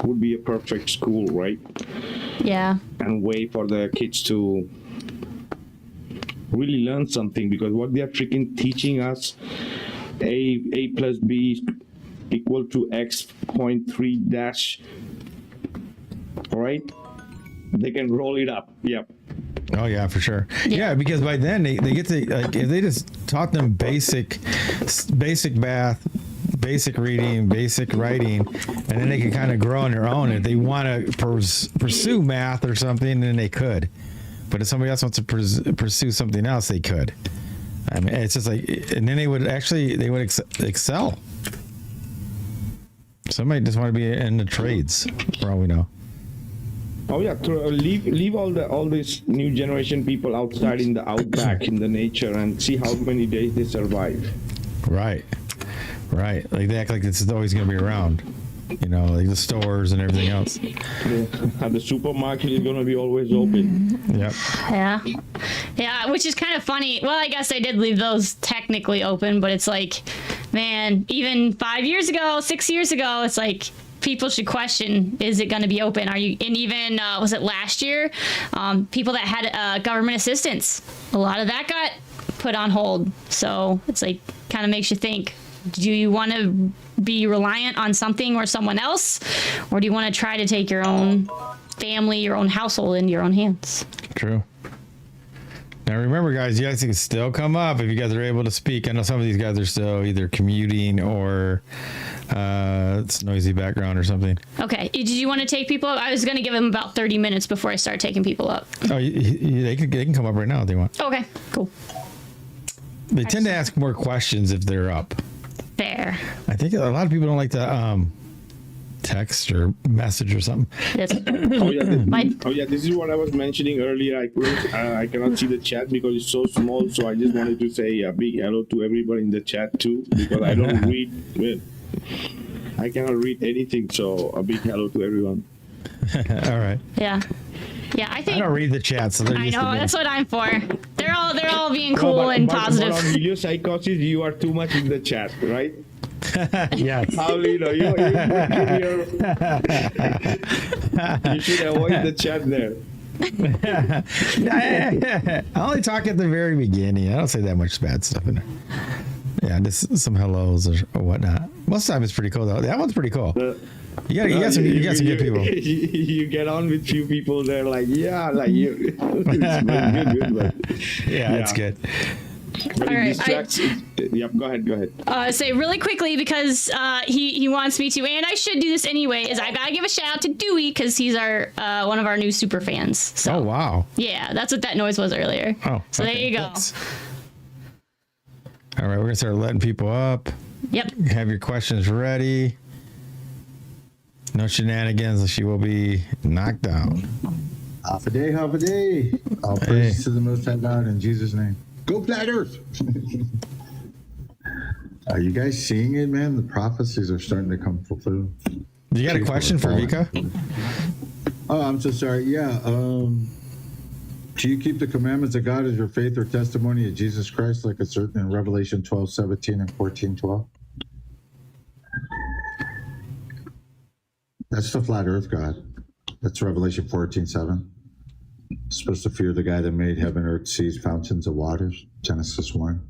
would be a perfect school, right? Yeah. And way for the kids to really learn something, because what they are freaking teaching us, a plus b equal to x 0.3 dash, all right? They can roll it up. Yep. Oh yeah, for sure. Yeah, because by then they get to, like, if they just taught them basic math, basic reading, basic writing, and then they can kind of grow on their own. If they want to pursue math or something, then they could. But if somebody else wants to pursue something else, they could. I mean, it's just like, and then they would excel. Somebody just want to be in the trades, for all we know. Oh yeah, leave all these new generation people outside in the outback in the nature and see how many days they survive. Right. Like they act like this is always going to be around. Like the stores and everything else. Yeah. And the supermarket is going to be always open. Yep. Yeah, which is kind of funny. Well, I guess they did leave those technically open, but it's like, man, even 5 years ago, 6 years ago, it's like, people should question, is it going to be open? And even was it last year? People that had government assistance, a lot of that got put on hold. So it's like, kind of makes you think, do you want to be reliant on something or someone else? Or do you want to try to take your own family, your own household into your own hands? True. Now remember, guys, you guys can still come up if you guys are able to speak. I know some of these guys are still either commuting or it's noisy background or something. Okay. Did you want to take people up? I was going to give them about 30 minutes before I start taking people up. Oh, they can come up right now if they want. Okay, cool. They tend to ask more questions if they're up. Fair. I think a lot of people don't like to text or message or something. Yes. This is what I was mentioning earlier. I cannot see the chat because it's so small, so I just wanted to say a big hello to everybody in the chat too, because I don't read. Well, I cannot read anything, so a big hello to everyone. All right. Yeah, I think I don't read the chat, so I know that's what I'm for. They're all being cool and positive. But on video psychosis, you are too much in the chat, right? Yes. Paulino, you should avoid the chat there. I only talk at the very beginning. I don't say that much bad stuff in there. Yeah, just some hellos or whatnot. Most of the time it's pretty cool though. That one's pretty cool. You got some good people. You get on with few people. They're like, yeah, like you. It's good, but it's good. But it distracts. Yep, go ahead. Say really quickly, because he wants me to, and I should do this anyway, is I gotta give a shout out to Dewey, because he's our one of our new super fans. So, oh wow. Yeah, that's what that noise was earlier. Oh, so okay. there you go. Thanks. All right, we're gonna start letting people up. Yep. Have your questions ready. No shenanigans, she will be knocked out. Half a day. All praise to the Most High God in Jesus' name. Go Flat Earth! Are you guys seeing it, man? The prophecies are starting to come fulfilled. You got a question for Vikka? Oh, I'm so sorry. Yeah. Do you keep the commandments of God as your faith or testimony of Jesus Christ, like it's certain in Revelation 12:17 and 14:12? That's the flat earth God. That's Revelation 14:7. Supposed to fear the guy that made heaven, earth, seas, fountains of waters. Genesis 1.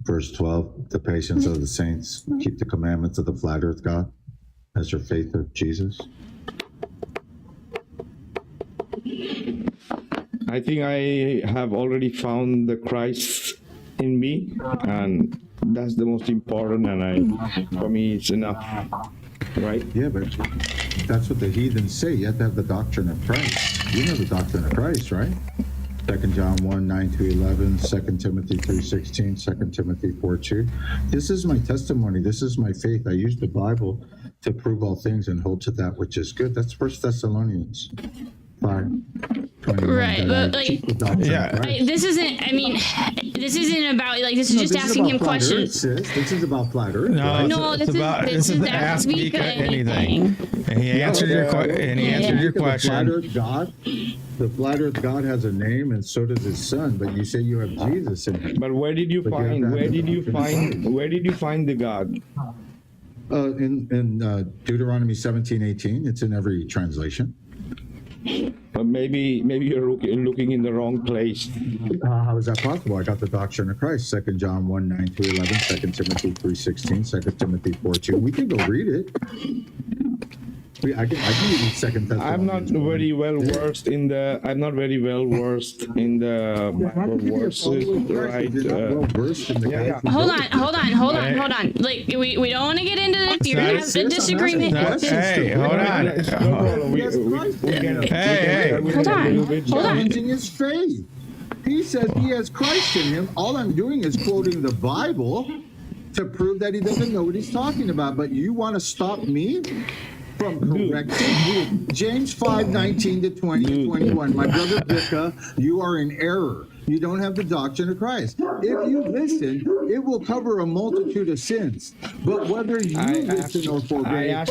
Verse 12, the patience of the saints. Keep the commandments of the flat earth God as your faith of Jesus. I think I have already found the Christ in me, and that's the most important, and for me, it's enough. right? Yeah, but that's what the heathens say. You have to have the doctrine of Christ. You know the doctrine of Christ, right? 2 John 1, 9 to 11, 2 Timothy 3:16, 2 Timothy 4:2. This is my testimony. This is my faith. I use the Bible to prove all things and hold to that which is good. That's 1 Thessalonians 5:21. Right, but like, this isn't. I mean, this isn't about like. This is just asking him questions. This is about flat Earth. No, this is ask Vikka Vikka anything. And he answered your question. The flat Earth God has a name, and so does his son. But you say you have Jesus in it. But where did you find the God? In Deuteronomy 17:18. It's in every translation. But maybe you're looking in the wrong place. How is that possible? I got the doctrine of Christ. 2 John 1, 9 to 11, 2 Timothy 3:16, 2 Timothy 4:2. We can go read it. I can read 2 Thessalonians. I'm not very well versed in the Bible verses, right? Hold on. Like we don't want to get into this. You're gonna have a disagreement. Hey, hold on. Hold on. Challenging his faith. He says he has Christ in him. All I'm doing is quoting the Bible to prove that he doesn't know what he's talking about. But you want to stop me from correcting James 5:19 to 20 to 21. My brother Vikka, you are in error. You don't have the doctrine of Christ. If you listen, it will cover a multitude of sins. But whether you listen or forbear,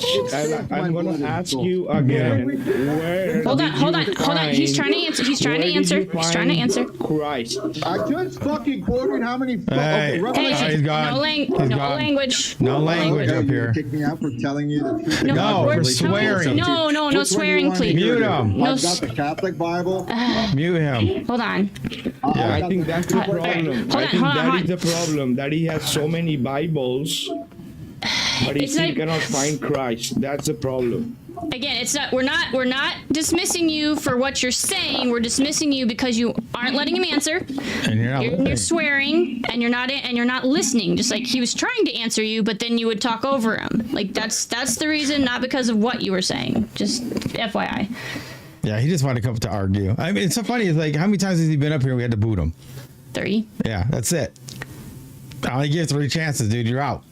I'm going to ask you again. Hold on. He's trying to answer. Christ. I just fucking quoted how many Hey, he's gone. no language. No language up You here. kick me out for telling you the truth. No, for swearing. No swearing, please. Mute him. I've got the Catholic Bible. Mute him. Hold on. I think that's the problem. Hold on. That is the problem. That he has so many Bibles, but he still cannot find Christ. That's the problem. Again, it's not. We're not dismissing you for what you're saying. We're dismissing you because you aren't letting him answer. And You're swearing, and you're not listening. Just like he was trying to answer you, but then you would talk over him. Like that's the reason, not because of what you were saying. Just FYI. Yeah, he just wanted to come up to argue. I mean, it's so funny. It's like, how many times has he been up here? We had to boot him. 3. Yeah, that's it. I only give 3 chances, dude. You're out.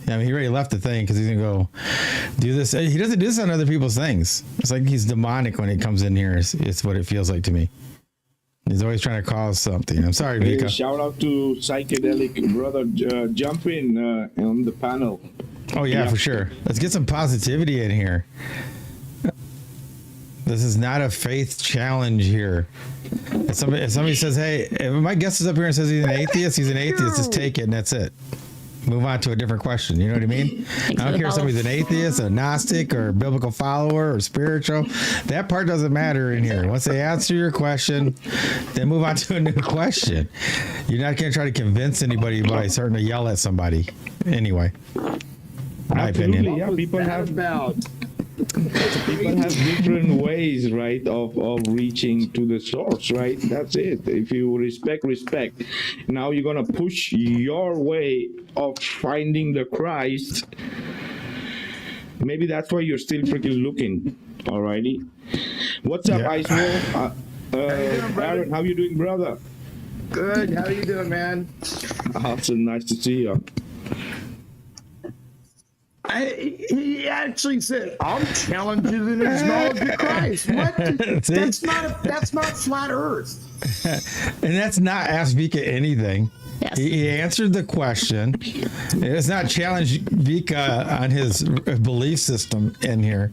I mean, he already left the thing because he's gonna go do this. He doesn't do this on other people's things. It's like he's demonic when he comes in here. It's what it feels like to me. He's always trying to cause something. I'm sorry, Vikka. Shout out to Psychedelic Brother. Jump in on the panel. Oh yeah, for sure. Let's get some positivity in here. This is not a faith challenge here. If somebody says, hey, if my guest is up here and says he's an atheist, just take it and that's it. Move on to a different question. You know what I mean? I don't care if somebody's an atheist, a Gnostic, or a biblical follower, or spiritual. That part doesn't matter in here. Once they answer your question, then move on to a new question. You're not going to try to convince anybody by starting to yell at somebody. Anyway, my opinion. Yeah, people have different ways, right, of reaching to the source, right? That's it. If you respect. Now you're gonna push your way of finding the Christ. Maybe that's why you're still freaking looking. Alrighty. What's up, Ice Wolf? Aaron, how you doing, brother? Good. How you doing, man? Awesome. Nice to see you. He actually said, "I'm challenging in his knowledge of Christ." What? That's not flat Earth. And that's not ask Vikka anything. Yes. He answered the question. It's not challenge Vikka on his belief system in here.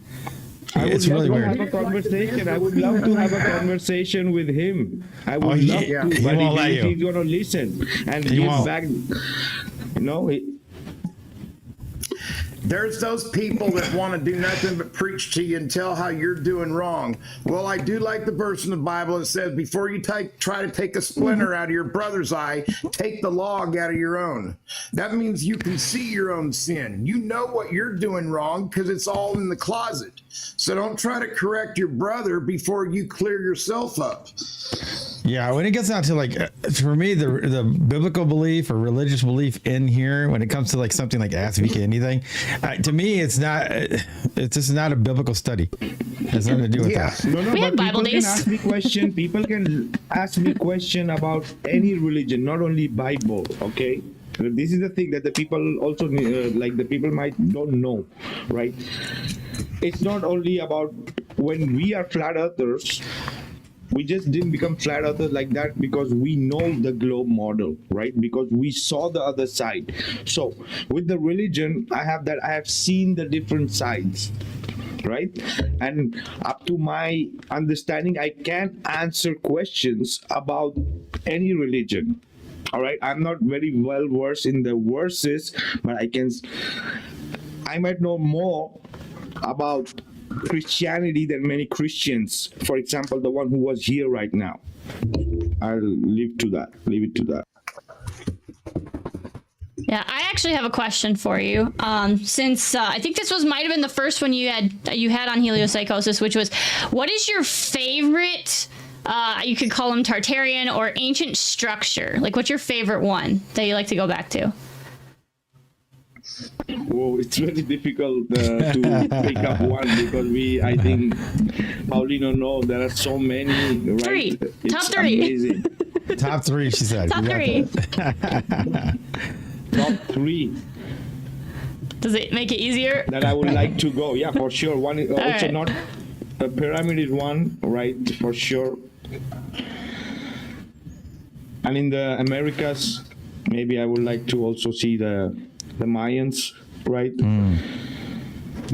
It's really weird. I would love to have a conversation with him. I would love to, he but won't let you. He's going to listen and He give won't. back. There's those people that want to do nothing but preach to you and tell how you're doing wrong. Well, I do like the verse in the Bible that says, before you try to take a splinter out of your brother's eye, take the log out of your own. That means you can see your own sin. You know what you're doing wrong because it's all in the closet. So don't try to correct your brother before you clear yourself up. Yeah, when it gets down to like, for me, the biblical belief or religious belief in here, when it comes to like something like Ask Vikka anything, to me, it's just not a biblical study. It has nothing to do with that. No, We but have Bible people days. can ask me question. People can ask me question about any religion, not only Bible. Okay, this is the thing that the people also like the people might don't know, right? It's not only about when we are flat earthers. We just didn't become flat earthers like that because we know the globe model, right? Because we saw the other side. So with the religion, I have seen the different sides, right? And up to my understanding, I can answer questions about any religion. All right, I'm not very well versed in the verses, but I might know more about Christianity than many Christians. For example, the one who was here right now. I'll leave it to that. Yeah, I actually have a question for you. Since I think this might have been the first one you had on heliopsychosis, which was, what is your favorite? You could call them Tartarian or ancient structure. Like, what's your favorite one that you like to go back to? Whoa, it's very difficult to pick up one because I think Paulino knows there are so many. Right? Three. It's Top three. Amazing. Top three, she said. Top three. Top three Does it make it easier? that I would like to go. Yeah, for sure. One is also right. not a pyramid is one, right? For sure. And in the Americas, maybe I would like to also see the Mayans, right?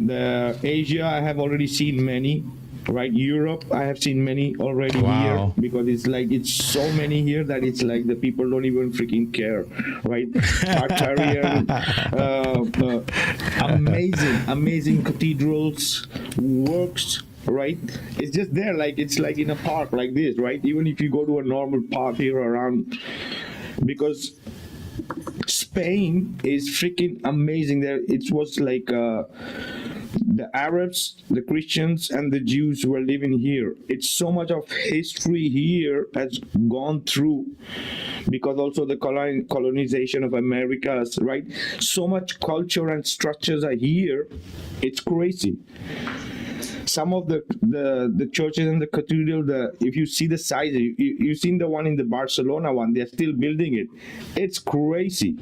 The Asia, I have already seen many, right? Europe, I have seen many already here because it's so many here that it's like the people don't even freaking care, right? Tartarian, amazing cathedrals, works, right? It's just there, like it's like in a park like this, right? Even if you go to a normal park here around, because Spain is freaking amazing. There, it was like the Arabs, the Christians, and the Jews were living here. It's so much of history here has gone through because also the colonization of Americas, right? So much culture and structures are here. It's crazy. Some of the churches and the cathedral, if you see the size, you've seen the one in the Barcelona one, they're still building it. It's crazy.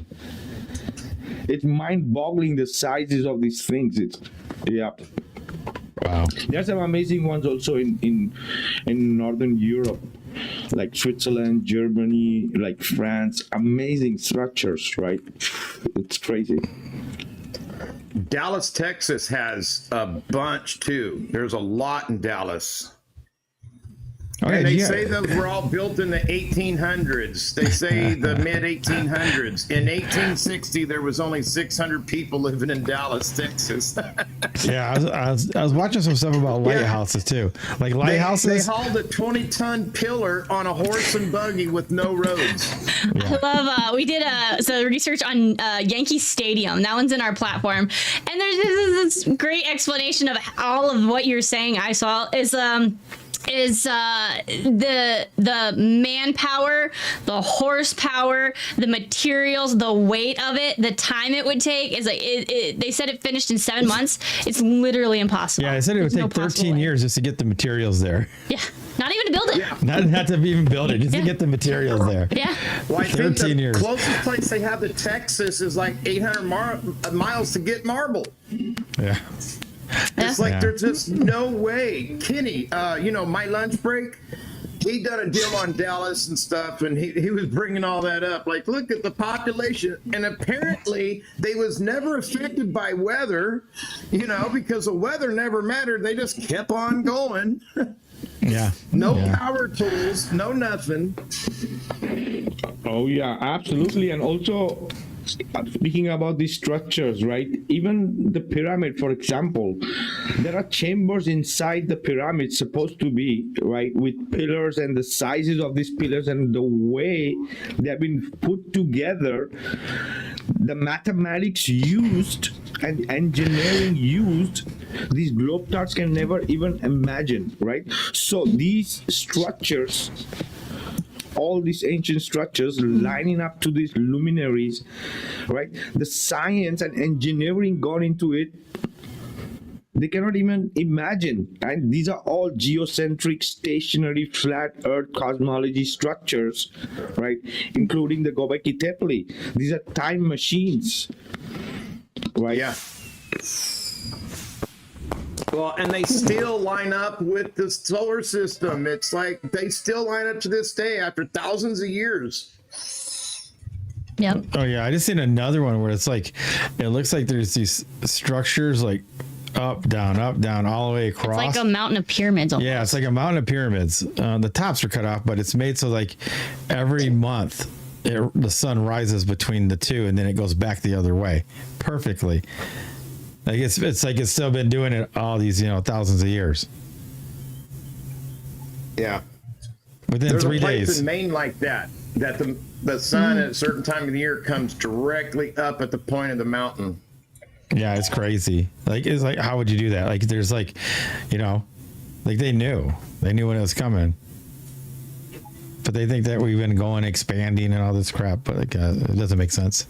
It's mind-boggling the sizes of these things. Wow. There's some amazing ones also in Northern Europe, like Switzerland, Germany, like France. Amazing structures, right? It's crazy. Dallas, Texas has a bunch too. There's a lot in Dallas. And they say those were all built in the 1800s. They say the mid 1800s. In 1860, there was only 600 people living in Dallas, Texas. Yeah, I was watching some stuff about lighthouses too. Like lighthouses. They hauled a 20-ton pillar on a horse and buggy with no roads. I love, we did some research on Yankee Stadium. That one's in our platform. And there's this great explanation of all of what you're saying, I saw, is the manpower, the horsepower, the materials, the weight of it, the time it would take is like they said it finished in 7 months. It's literally impossible. Yeah, they said it would take 13 years just to get the materials there. Yeah, not even to build it. Yeah. Not to even build it, just to get the materials there. Yeah. Well, I think 13 the years. closest place they have to Texas is like 800 miles to get marble. Yeah. It's like there's just no way. Kenny, my lunch break, he done a deal on Dallas and stuff, and he was bringing all that up. Like, look at the population, and apparently they was never affected by weather, because the weather never mattered. They just kept on going. Yeah. No power tools, no nothing. Oh yeah, absolutely. And also speaking about these structures, right? Even the pyramid, for example, there are chambers inside the pyramid supposed to be, right, with pillars, and the sizes of these pillars and the way they have been put together, the mathematics used and engineering used, these globetrotters can never even imagine, right? So these structures, all these ancient structures lining up to these luminaries, right? The science and engineering gone into it, they cannot even imagine. And these are all geocentric, stationary, flat Earth cosmology structures, right? Including the Göbekli Tepe. These are time machines, right? Yeah. Well, and they still line up with the solar system. It's like they still line up to this day after thousands of years. Yep. Oh yeah, I just seen another one where it's like, it looks like there's these structures like up, down, all the way across. It's like a mountain of pyramids. Almost. Yeah, it's like a mountain of pyramids. The tops are cut off, but it's made so like every month the sun rises between the two, and then it goes back the other way perfectly. Like it's like it's still been doing it all these thousands of years. Yeah. Within There's 3 a place days. in Maine like that the sun at a certain time of the year comes directly up at the point of the mountain. Yeah, it's crazy. Like it's like, how would you do that? Like there's like, like they knew when it was coming, but they think that we've been going expanding and all this crap, but like it doesn't make sense.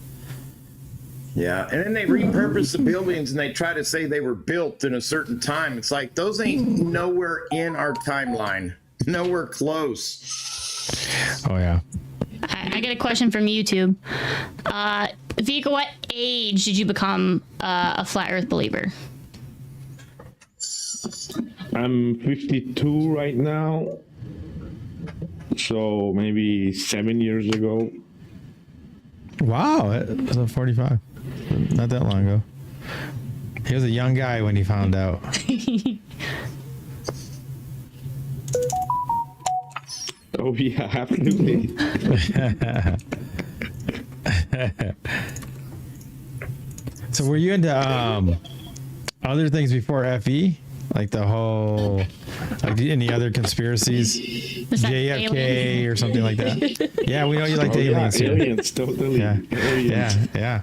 Yeah, and then they repurpose the buildings and they try to say they were built in a certain time. It's like those ain't nowhere in our timeline, nowhere close. Oh yeah. I get a question from YouTube. Vikka, what age did you become a flat Earth believer? I'm 52 right now, so maybe 7 years ago. Wow, it was 45. Not that long ago. He was a young guy when he found out. Oh yeah, absolutely. So were you into other things before FE? Like the whole, like any other conspiracies? JFK aliens? or something like that? Yeah, we know you like the aliens too. Aliens, totally. Yeah. Aliens. Yeah.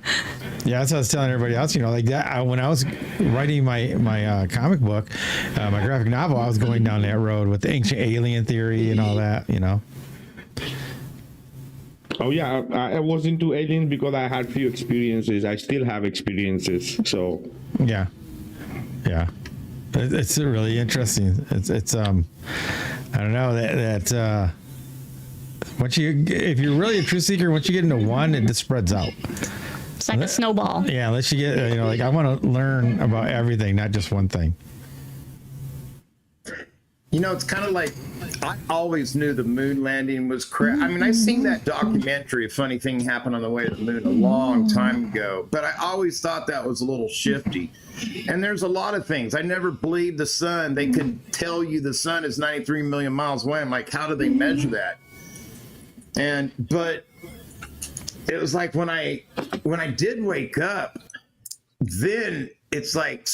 That's what I was telling everybody else. Like that. When I was writing my comic book, my graphic novel, I was going down that road with the ancient alien theory and all that. Oh yeah, I was into aliens because I had few experiences. I still have experiences. So Yeah. It's really interesting. It's I don't know that once if you're really a truth seeker, once you get into one, it just spreads out. It's like a snowball. Yeah, unless you get like I want to learn about everything, not just one thing. It's kind of like I always knew the moon landing was crap. I mean, I seen that documentary, A Funny Thing Happened on the Way to the Moon, a long time ago, but I always thought that was a little shifty. And there's a lot of things. I never believed the sun. They could tell you the sun is 93 million miles away. I'm like, how do they measure that? But it was like when I did wake up, then it's like,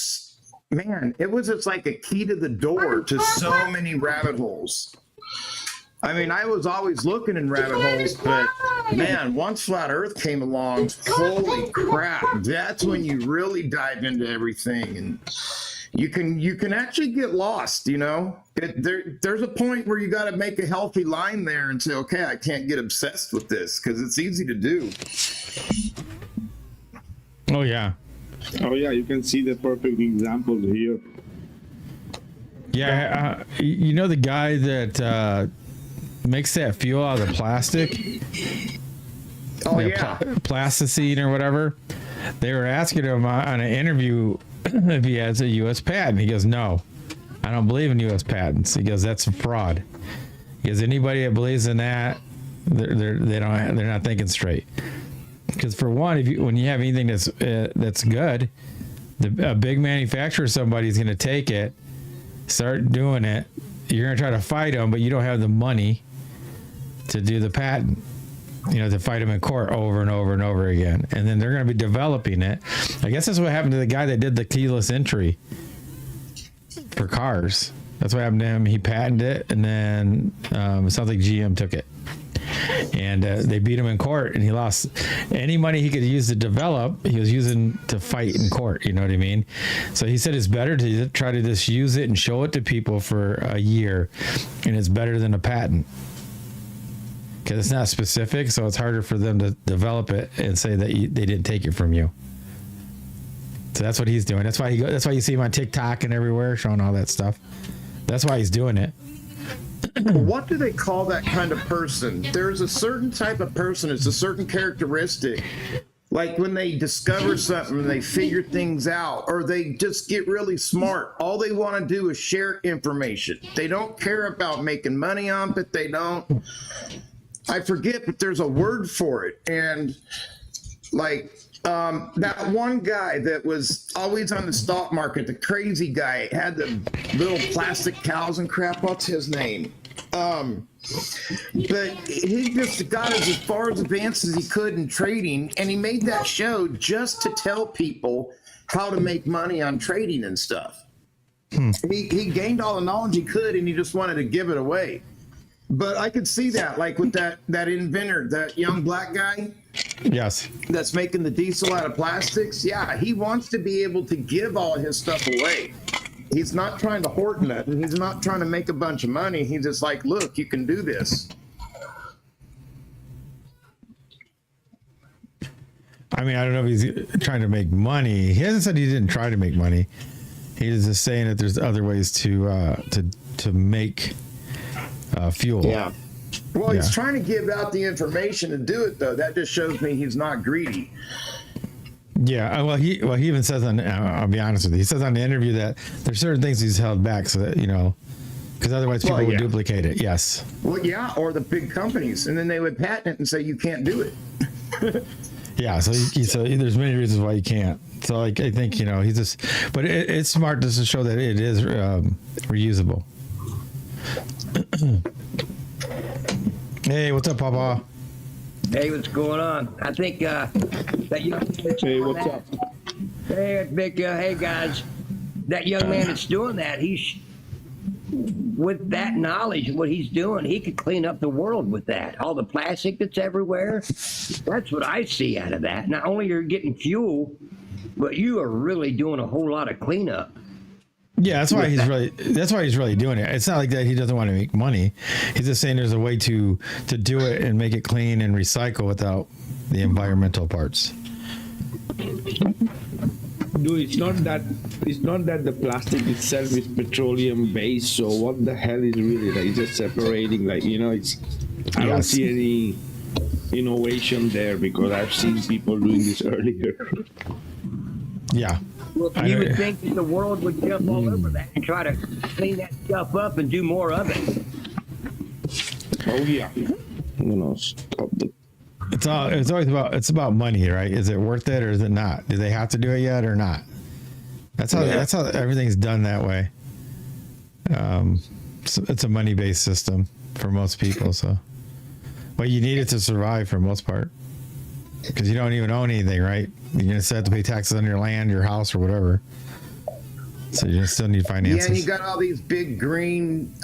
man, it was just like a key to the door to so many rabbit holes. I mean, I was always looking in rabbit holes, but man, once Flat Earth came along, holy crap, that's when you really dive into everything, and you can actually get lost. There's a point where you got to make a healthy line there and say, okay, I can't get obsessed with this because it's easy to do. Oh yeah. oh yeah, you can see the perfect example here. Yeah, the guy that makes that fuel out of the plastic. Oh yeah, plasticine or whatever. They were asking him on an interview if he has a U.S. patent. He goes, "No, I don't believe in U.S. patents." He goes, "That's a fraud." He goes, "Anybody that believes in that, they're not thinking straight." Because for one, when you have anything that's good, a big manufacturer, somebody's going to take it, start doing it. You're going to try to fight them, but you don't have the money to do the patent. To fight them in court over and over and over again. And then they're going to be developing it. I guess that's what happened to the guy that did the keyless entry for cars. That's what happened to him. He patented it, and then it sounds like GM took it. and they beat him in court, and he lost any money he could use to develop. He was using to fight in court. You know what I mean? So he said it's better to try to just use it and show it to people for a year, and it's better than a patent. Because it's not specific, so it's harder for them to develop it and say that they didn't take it from you. So that's what he's doing. That's why that's why you see him on TikTok and everywhere showing all that stuff. That's why he's doing it. What do they call that kind of person? There's a certain type of person. It's a certain characteristic. Like when they discover something, they figure things out, or they just get really smart. All they want to do is share information. They don't care about making money on it. They don't. I forget, but there's a word for it. And like that one guy that was always on the stock market, the crazy guy, had the little plastic cows and crap. What's his name? But he just got as far as advanced as he could in trading, and he made that show just to tell people how to make money on trading and stuff. He gained all the knowledge he could, and he just wanted to give it away. But I could see that, like with that inventor, that young black guy. Yes. That's making the diesel out of plastics. Yeah, he wants to be able to give all his stuff away. He's not trying to hoard nothing. He's not trying to make a bunch of money. He's just like, look, you can do this. I mean, I don't know if he's trying to make money. He hasn't said he didn't try to make money. He's just saying that there's other ways to make fuel. Yeah. Well, he's trying to give out the information to do it, though. That just shows me he's not greedy. Yeah. Well, he even says I'll be honest with you. He says on the interview that there's certain things he's held back so that, because otherwise people would duplicate it. Yes. Well, yeah, or the big companies, and then they would patent it and say you can't do it. Yeah. So there's many reasons why you can't. So like, I think, he's just, but it's smart just to show that it is reusable. Hey, what's up, Papa? Hey, what's going on? I think that young man. Hey, what's up? Hey, it's Vikka. Hey, guys. That young man that's doing that, with that knowledge, what he's doing, he could clean up the world with that. All the plastic that's everywhere. That's what I see out of that. Not only are you getting fuel, but you are really doing a whole lot of cleanup. Yeah, that's why he's really doing it. It's not like that he doesn't want to make money. He's just saying there's a way to do it and make it clean and recycle without the environmental parts. Dude, it's not that the plastic itself is petroleum based. So what the hell is really like? It's just separating, I don't see any innovation there because I've seen people doing this earlier. Yeah. Well, you would think that the world would jump all over that and try to clean that stuff up and do more of it. Oh yeah. Stop the. It's about money, right? Is it worth it or is it not? Do they have to do it yet or not? That's how everything's done that way. So it's a money-based system for most people. So, but you need it to survive for the most part. Because you don't even own anything, right? You're going to have to pay taxes on your land, your house, or whatever. So you still need finances. Yeah, and you got all these big green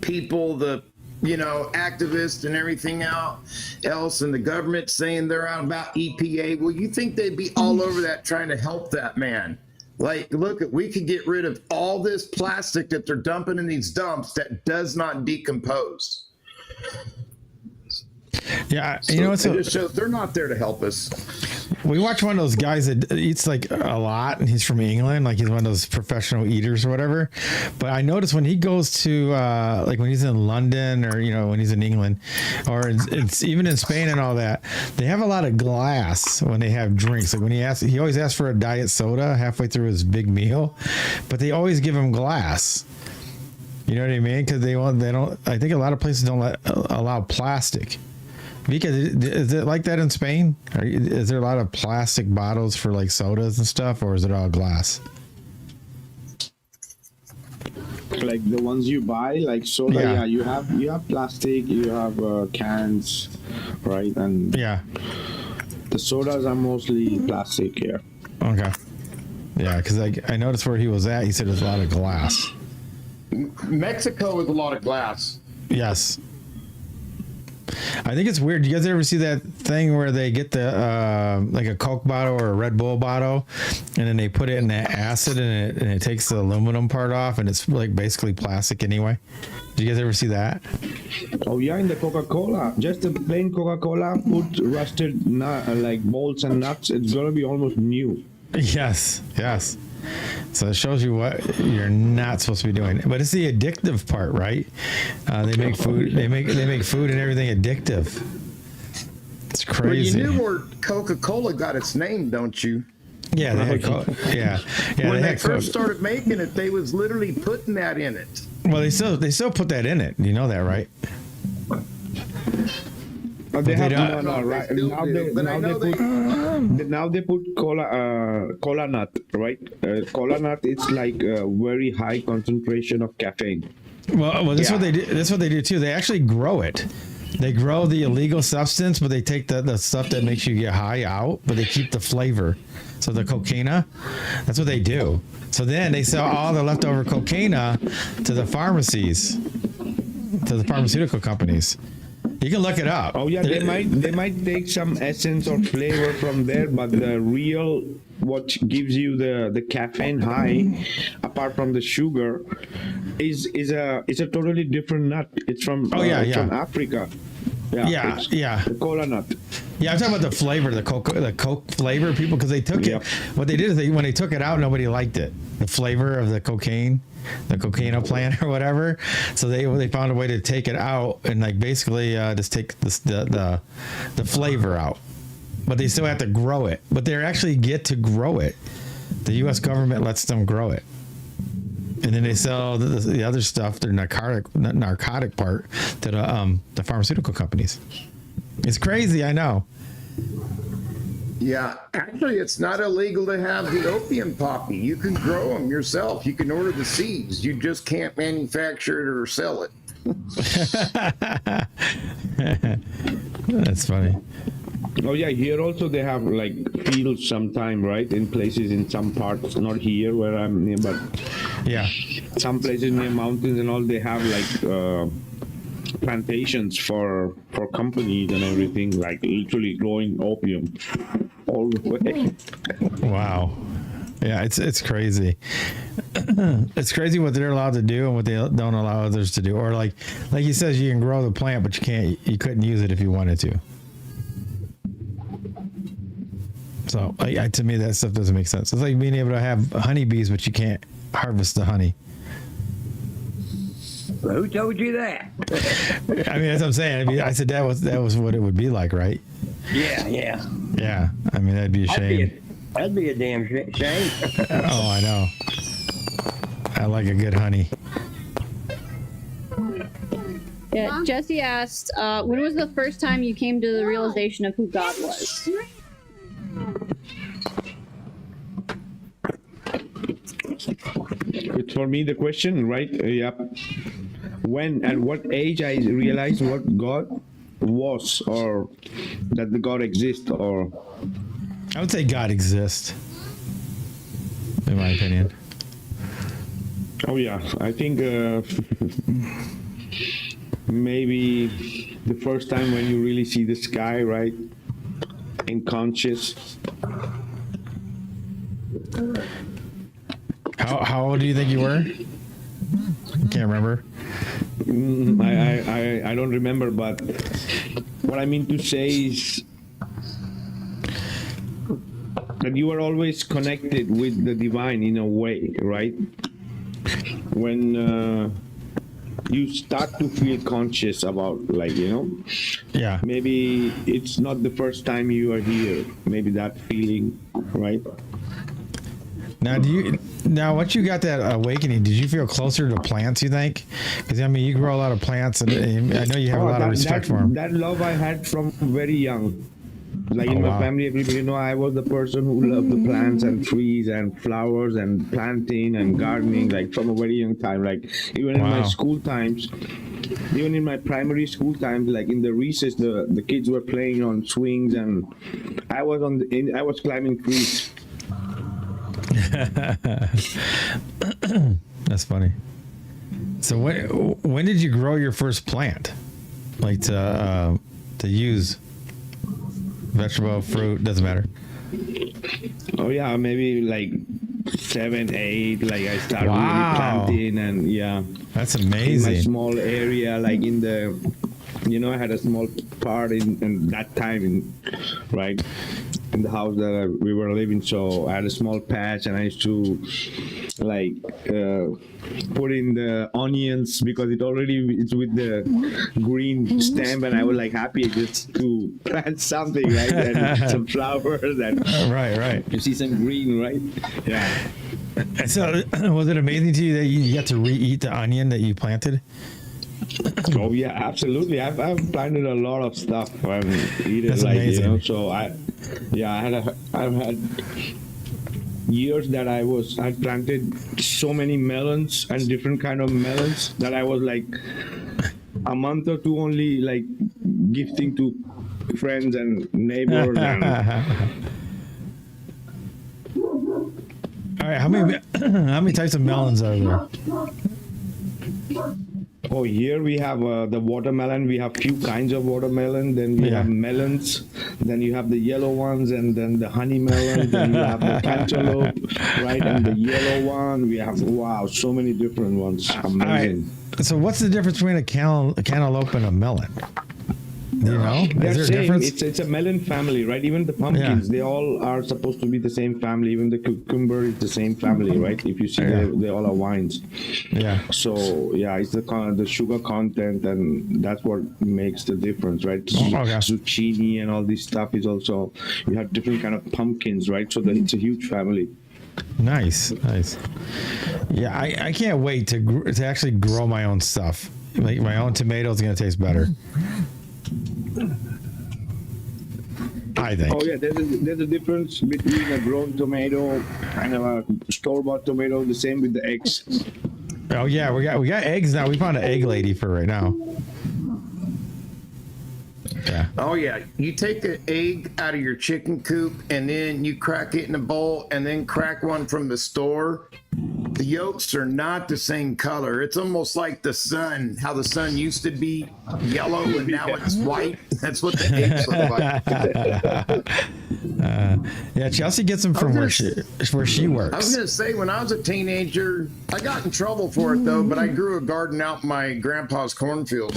people, the activists and everything else, and the government saying they're out about EPA. Well, you think they'd be all over that trying to help that man? Like, look, we could get rid of all this plastic that they're dumping in these dumps that does not decompose. Yeah, so they're not there to help us. We watch one of those guys that eats like a lot, and he's from England, like he's one of those professional eaters or whatever. But I noticed when he goes to like when he's in London or when he's in England, or it's even in Spain and all that, they have a lot of glass when they have drinks. Like when he always asks for a diet soda halfway through his big meal, but they always give him glass. You know what I mean? Because they don't. I think a lot of places don't allow plastic. Vikka, is it like that in Spain? Is there a lot of plastic bottles for like sodas and stuff, or is it all glass? Like the ones you buy, like soda, yeah you have plastic, you have cans, right? And the sodas are mostly plastic here. Okay. Yeah, because I noticed where he was at, he said there's a lot of glass. Mexico is a lot of glass. Yes. I think it's weird. Do you guys ever see that thing where they get the like a Coke bottle or a Red Bull bottle, and then they put it in that acid and it takes the aluminum part off, and it's like basically plastic anyway? Do you guys ever see that? Oh yeah, in the Coca-Cola, just a plain Coca-Cola, put rusted like bolts and nuts. It's gonna be almost new. Yes. So it shows you what you're not supposed to be doing. But it's the addictive part, right? They make food. They make food and everything addictive. It's crazy. Well, you knew where Coca-Cola got its name, don't you? Yeah, they had When they first started making it, they was literally putting that in it. Well, they still put that in it. You know that, right? But they have No, right they still now. do, but I know Now they put cola nut, right? Cola nut. It's like a very high concentration of caffeine. Well, that's what they do. That's what they do too. They actually grow it. They grow the illegal substance, but they take the stuff that makes you get high out, but they keep the flavor. So the cocaina, that's what they do. So then they sell all the leftover cocaina to the pharmacies, to the pharmaceutical companies. You can look it up. Oh yeah, they might take some essence or flavor from there, but the real what gives you the caffeine high, apart from the sugar, is a totally different nut. It's from from Africa. Yeah. The cola nut. Yeah, I'm talking about the flavor, the Coke flavor, people, because they took it. What they did is when they took it out, nobody liked it. The flavor of the cocaine, the cocaine plant or whatever. So they found a way to take it out and like basically just take the flavor out. But they still have to grow it. But they actually get to grow it. The U.S. government lets them grow it. And then they sell the other stuff, the narcotic part, to the pharmaceutical companies. It's crazy, I know. Yeah, actually, it's not illegal to have the opium poppy. You can grow them yourself. You can order the seeds. You just can't manufacture it or sell it. That's funny. Oh yeah, here also they have like fields sometime, right? In places, in some parts, not here where I'm near, but yeah, some places near mountains and all, they have like plantations for companies and everything, like literally growing opium all the way. Wow. Yeah, it's crazy. It's crazy what they're allowed to do and what they don't allow others to do. Or like he says, you can grow the plant, but you couldn't use it if you wanted to. So to me, that stuff doesn't make sense. It's like being able to have honeybees, but you can't harvest the honey. Well, who told you that? I mean, that's what I'm saying. I mean, I said that was what it would be like, right? Yeah. Yeah. I mean, that'd be a shame. That'd be a damn shame. Oh, I know. I like a good honey. Yeah, Jesse asked, when was the first time you came to the realization of who God was? It's for me the question, right? Yep. When, at what age I realized what God was, or that the God exists, or... I would say God exists, in my opinion. Oh yeah, I think maybe the first time when you really see the sky, right? In conscious. How old do you think you were? Can't remember. I don't remember, but what I mean to say is that you are always connected with the divine in a way, right? When you start to feel conscious about, like, yeah, maybe it's not the first time you are here, maybe that feeling, right? Now once you got that awakening, did you feel closer to plants, you think? Because I mean, you grow a lot of plants, and I know you have a lot of respect for them. That love I had from very young. Like in my family, everybody I was the person who loved the plants and trees and flowers and planting and gardening, like from a very young time. Like even in my school times, even in my primary school times, like in the recess, the kids were playing on swings, and I was climbing trees. That's funny. So when did you grow your first plant? like to use? Vegetable, fruit, doesn't matter. Oh yeah, maybe like 7, 8. Like I started really planting, and yeah, that's in amazing. my small area, like in the, I had a small part in that time, right, in the house that we were living. So I had a small patch, and I used to like put in the onions because it's with the green stem, and I was like happy just to plant something, right, and some flowers, and right. You see some green, right? Yeah. So, was it amazing to you that you got to re-eat the onion that you planted? Oh yeah, absolutely. I've planted a lot of stuff and eat it. That's like amazing. So I've had years that I planted so many melons and different kind of melons that I was like a month or two only like gifting to friends and neighbors. And all right, how many types of melons are there? oh, here we have the watermelon. We have few kinds of watermelon. Then we have melons. Then you have the yellow ones, and then the honey melon. Then you have the cantaloupe, right? And the yellow one. We have so many different ones. Amazing. All right. So what's the difference between a cantaloupe and a melon? Do you know? They're Is there a saying difference? it's a melon family, right? Even the pumpkins, they all are supposed to be the same family. Even the cucumber is the same family, right? If you see, they all are wines. Yeah. So yeah, it's the sugar content, and that's what makes the difference, right? Zucchini and all this stuff is also, you have different kind of pumpkins, right? So it's a huge family. Nice. Yeah, I can't wait to actually grow my own stuff. Like my own tomatoes going to taste better. I think. Oh yeah, there's a difference between a grown tomato and a store-bought tomato. The same with the eggs. Oh yeah, we got eggs now. We found an egg lady for right now. Yeah. Oh yeah, you take an egg out of your chicken coop and then you crack it in a bowl and then crack one from the store. The yolks are not the same color. It's almost like the sun, how the sun used to be yellow and now it's white. That's what the eggs look like. Yeah, Chelsea gets them from where she works. I was going to say, when I was a teenager, I got in trouble for it though, but I grew a garden out in my grandpa's cornfield.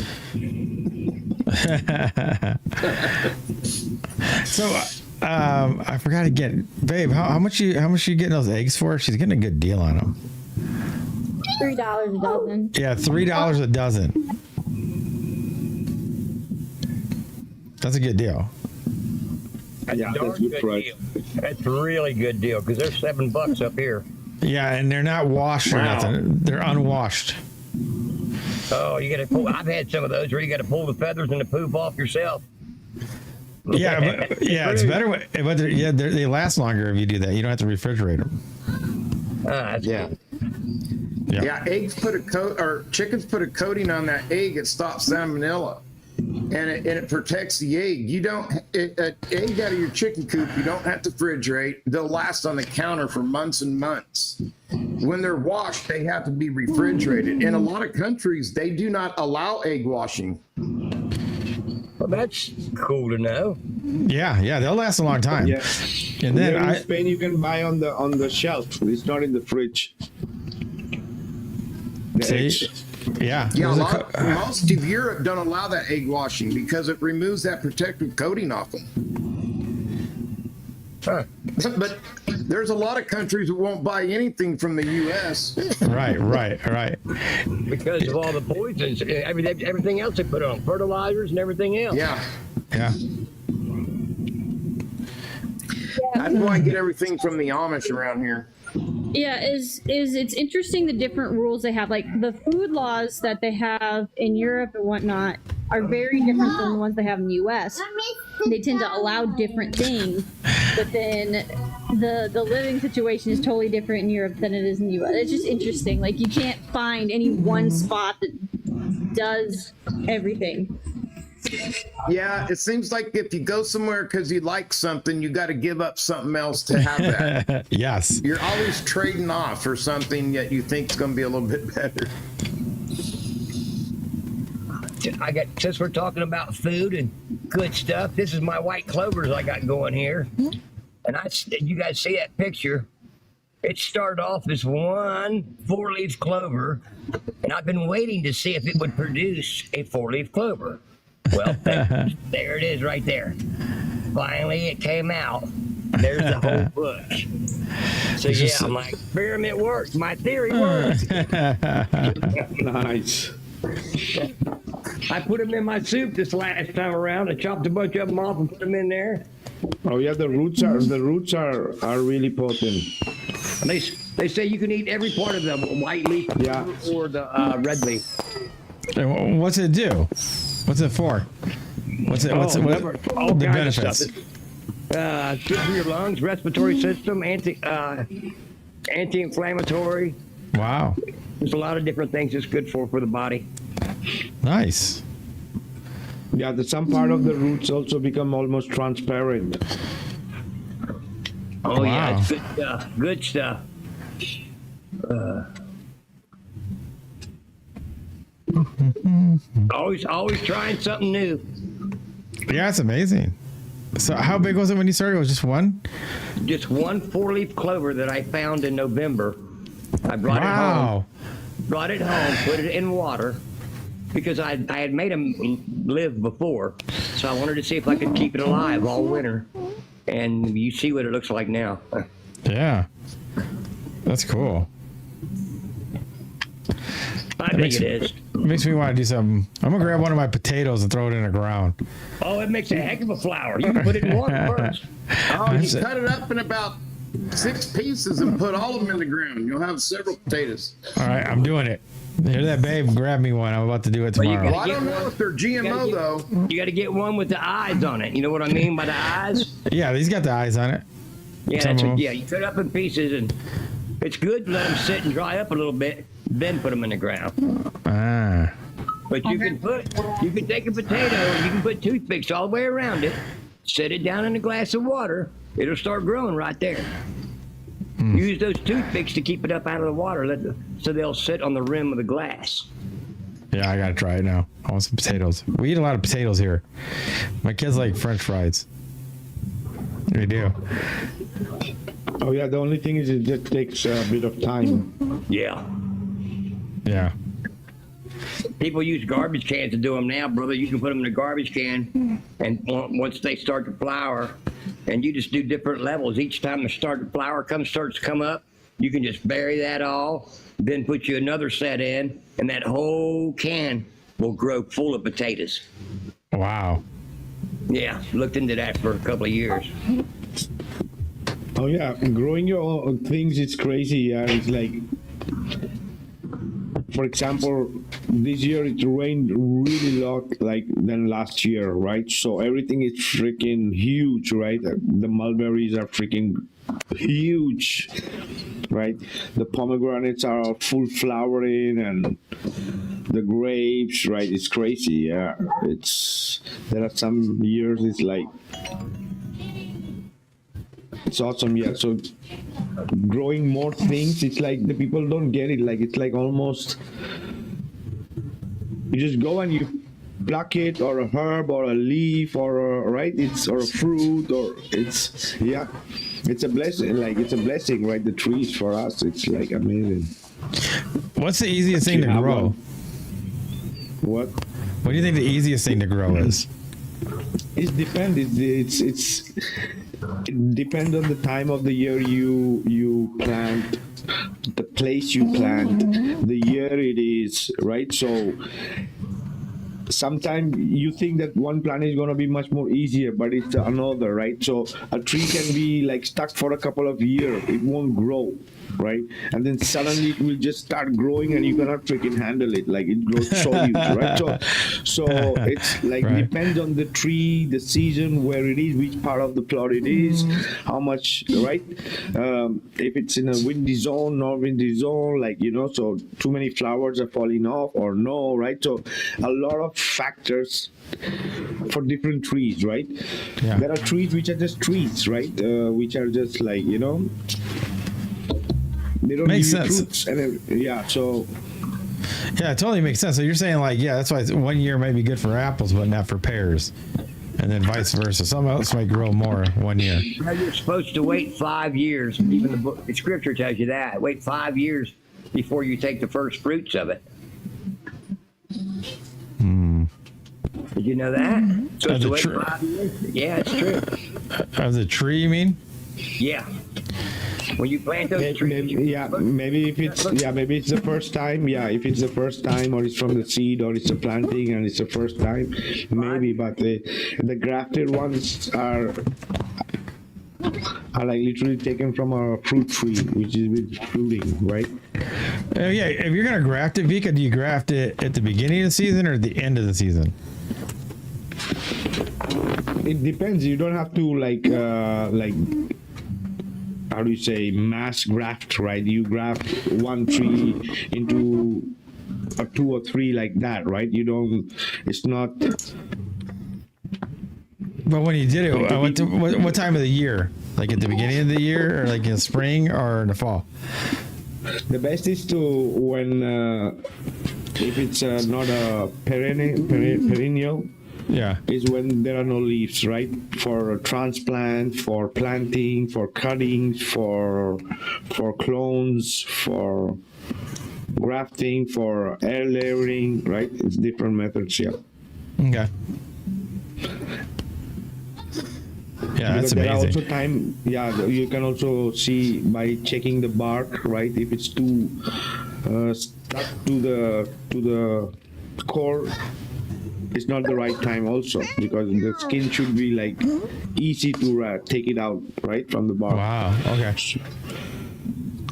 So I forgot again, babe. How much you getting those eggs for? She's getting a good deal on them. $3 a dozen. Yeah, $3 a dozen. That's a good deal. Yeah, that's a good deal. That's a really good deal because they're $7 up here. Yeah, and they're not washed or nothing. They're unwashed. Oh, you got to pull. I've had some of those where you got to pull the feathers and the poop off yourself. Yeah, it's better. But they last longer if you do that. You don't have to refrigerate them. Yeah, eggs put a coat, or chickens put a coating on that egg. It stops salmonella, and it protects the egg. You don't an egg out of your chicken coop. You don't have to refrigerate. They'll last on the counter for months and months. When they're washed, they have to be refrigerated. In a lot of countries, they do not allow egg washing. Well, that's cool to know. Yeah, they'll last a long time. Yeah. And then in Spain, you can buy on the shelf. It's not in the fridge. Yeah. Most of Europe don't allow that egg washing because it removes that protective coating off them. Huh. But there's a lot of countries that won't buy anything from the U.S. Right. Because of all the poisons, everything else they put on, fertilizers and everything else. Yeah. That's why I get everything from the Amish around here. Yeah, it's interesting the different rules they have. Like the food laws that they have in Europe and whatnot are very different than the ones they have in the U.S. They tend to allow different things, but then the living situation is totally different in Europe than it is in the U.S. It's just interesting. Like you can't find any one spot that does everything. Yeah, it seems like if you go somewhere because you like something, you got to give up something else to have that. Yes. You're always trading off for something that you think is going to be a little bit better. since we're talking about food and good stuff, this is my white clovers I got going here. And you guys see that picture? It started off as one 4-leaf clover, and I've been waiting to see if it would produce a 4-leaf clover. Well, there it is right there. Finally, it came out. There's the whole bush. So yeah, my experiment worked. My theory worked. Nice. I put them in my soup this last time around. I chopped a bunch of them off and put them in there. Oh yeah, the roots are really potent. They say you can eat every part of the white leaf or the red leaf. And what's it do? What's it for? What's all the kinds benefits? of stuff. Good for your lungs, respiratory system, anti-inflammatory. Wow. There's a lot of different things it's good for the body. Nice. Yeah, some part of the roots also become almost transparent. Oh yeah, it's good stuff. Good stuff. Always trying something new. Yeah, it's amazing. So how big was it when you started? It was just one? Just one 4-leaf clover that I found in November. I brought it home. Brought it home, put it in water, because I had made them live before. So I wanted to see if I could keep it alive all winter. And you see what it looks like now. Yeah. That's cool. I think it is. It makes me want to do something. I'm going to grab one of my potatoes and throw it in the ground. Oh, it makes a heck of a flower. You can put it in water first. Oh, you cut it up in about 6 pieces and put all of them in the ground. You'll have several potatoes. All right, I'm doing it. Hear that, babe? Grab me one. I'm about to do it tomorrow. Well, I don't know if they're GMO, though. You got to get one with the eyes on it. You know what I mean by the eyes? Yeah, these got the eyes on it. Yeah, you cut it up in pieces, and it's good to let them sit and dry up a little bit, then put them in the ground. Ah. But you can take a potato, you can put toothpicks all the way around it, set it down in a glass of water, it'll start growing right there. Use those toothpicks to keep it up out of the water, so they'll sit on the rim of the glass. Yeah, I gotta try it now. I want some potatoes. We eat a lot of potatoes here. My kids like French fries. We do. Oh yeah, the only thing is it just takes a bit of time. Yeah. Yeah. People use garbage cans to do them now, brother. You can put them in a garbage can, and once they start to flower, and you just do different levels. Each time the flower starts to come up, you can just bury that all, then put you another set in, and that whole can will grow full of potatoes. Wow. Yeah, looked into that for a couple of years. Oh yeah, growing your own things is crazy. Yeah, it's like, for example, this year it rained really lot than last year, right? So everything is freaking huge, right? The mulberries are freaking huge, right? The pomegranates are full flowering, and the grapes, right? It's crazy. Yeah, there are some years it's like, it's awesome. Yeah, so growing more things, it's like the people don't get it. Like, it's like almost, you just go and you pluck it, or a herb, or a leaf, or a fruit, or it's a blessing. Like, it's a blessing, right? The trees for us, it's like amazing. What's the easiest thing to grow? What do you think the easiest thing to grow is? It depends. It depends on the time of the year you plant, the place you plant, the year it is, right? So sometimes you think that one plant is going to be much more easier, but it's another, right? So a tree can be like stuck for a couple of years. It won't grow, right? And then suddenly it will just start growing, and you cannot freaking handle it. Like, it grows so huge, right? So it's like, depends on the tree, the season, where it is, which part of the plot it is, how much, right? If it's in a windy zone, not windy zone, like, so too many flowers are falling off or no, right? So a lot of factors for different trees, right? Yeah. There are trees which are just trees, right? Which are just like, they don't Makes give sense. fruits, and so Yeah, it totally makes sense. So you're saying like, yeah, that's why 1 year might be good for apples, but not for pears, and then vice versa. Something else might grow more 1 year. Now you're supposed to wait 5 years. Even the scripture tells you that. Wait 5 years before you take the first fruits of it. Did you know that? Supposed to wait 5 years. Yeah, it's true. Of the tree, you mean? Yeah. When you plant those trees, maybe if it's maybe it's the first time. Yeah, if it's the first time, or it's from the seed, or it's a planting and it's the first time, maybe. But the grafted ones are like literally taken from a fruit tree, which is with fruiting, right? Yeah, if you're gonna graft it, Vikka, do you graft it at the beginning of the season or at the end of the season? It depends. You don't have to like how do you say, mass graft, right? You graft one tree into a 2 or 3 like that, right? You don't. It's not. But when you did it, what time of the year? Like at the beginning of the year, or like in spring, or in the fall? The best is to when if it's not a perennial. Yeah, is when there are no leaves, right? For transplant, for planting, for cuttings, for clones, for grafting, for air layering, right? It's different methods, yeah. Okay. Yeah, that's there amazing. Are also time, you can also see by checking the bark, right? If it's too stuck to the core, it's not the right time also, because the skin should be like easy to take it out, right, from the bark. Wow. Okay.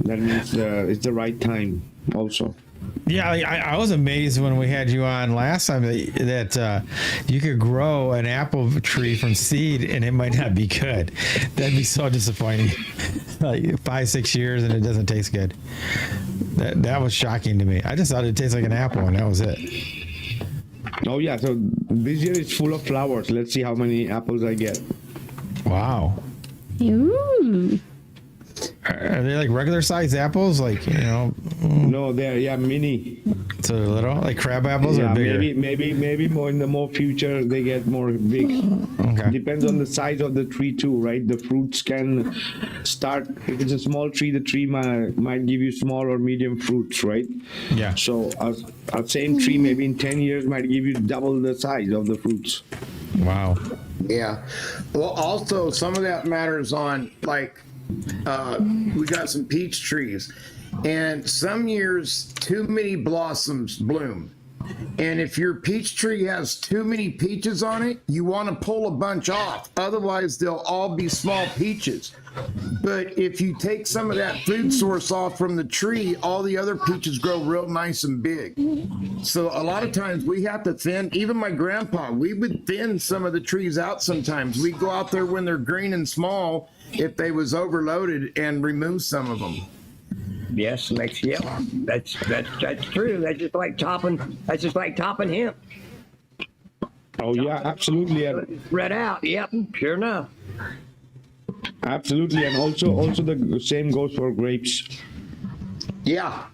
That means it's the right time also. Yeah, I was amazed when we had you on last time that you could grow an apple tree from seed and it might not be good. That'd be so disappointing. Like 5-6 years and it doesn't taste good. That was shocking to me. I just thought it'd taste like an apple and that was it. Oh yeah, so this year is full of flowers. Let's see how many apples I get. Wow. Ooh. Are they like regular size apples? Like, you know? No, they're mini. So they're little, like crab apples, or bigger? Maybe more in the more future they get more big. Okay. Depends on the size of the tree too, right? The fruits can start. If it's a small tree, the tree might give you small or medium fruits, right? Yeah. So a same tree maybe in 10 years might give you double the size of the fruits. Wow. Yeah. Well, also some of that matters on like. We got some peach trees, and some years too many blossoms bloom, and if your peach tree has too many peaches on it, you want to pull a bunch off, otherwise they'll all be small peaches. But if you take some of that food source off from the tree, all the other peaches grow real nice and big. So a lot of times we have to thin, even my grandpa, we would thin some of the trees out sometimes. We'd go out there when they're green and small, if they was overloaded, and remove some of them. yes, that's true. That's just like topping hemp. Oh yeah, absolutely. Spread out. Yep, sure enough. Absolutely, and also the same goes for grapes. Yeah.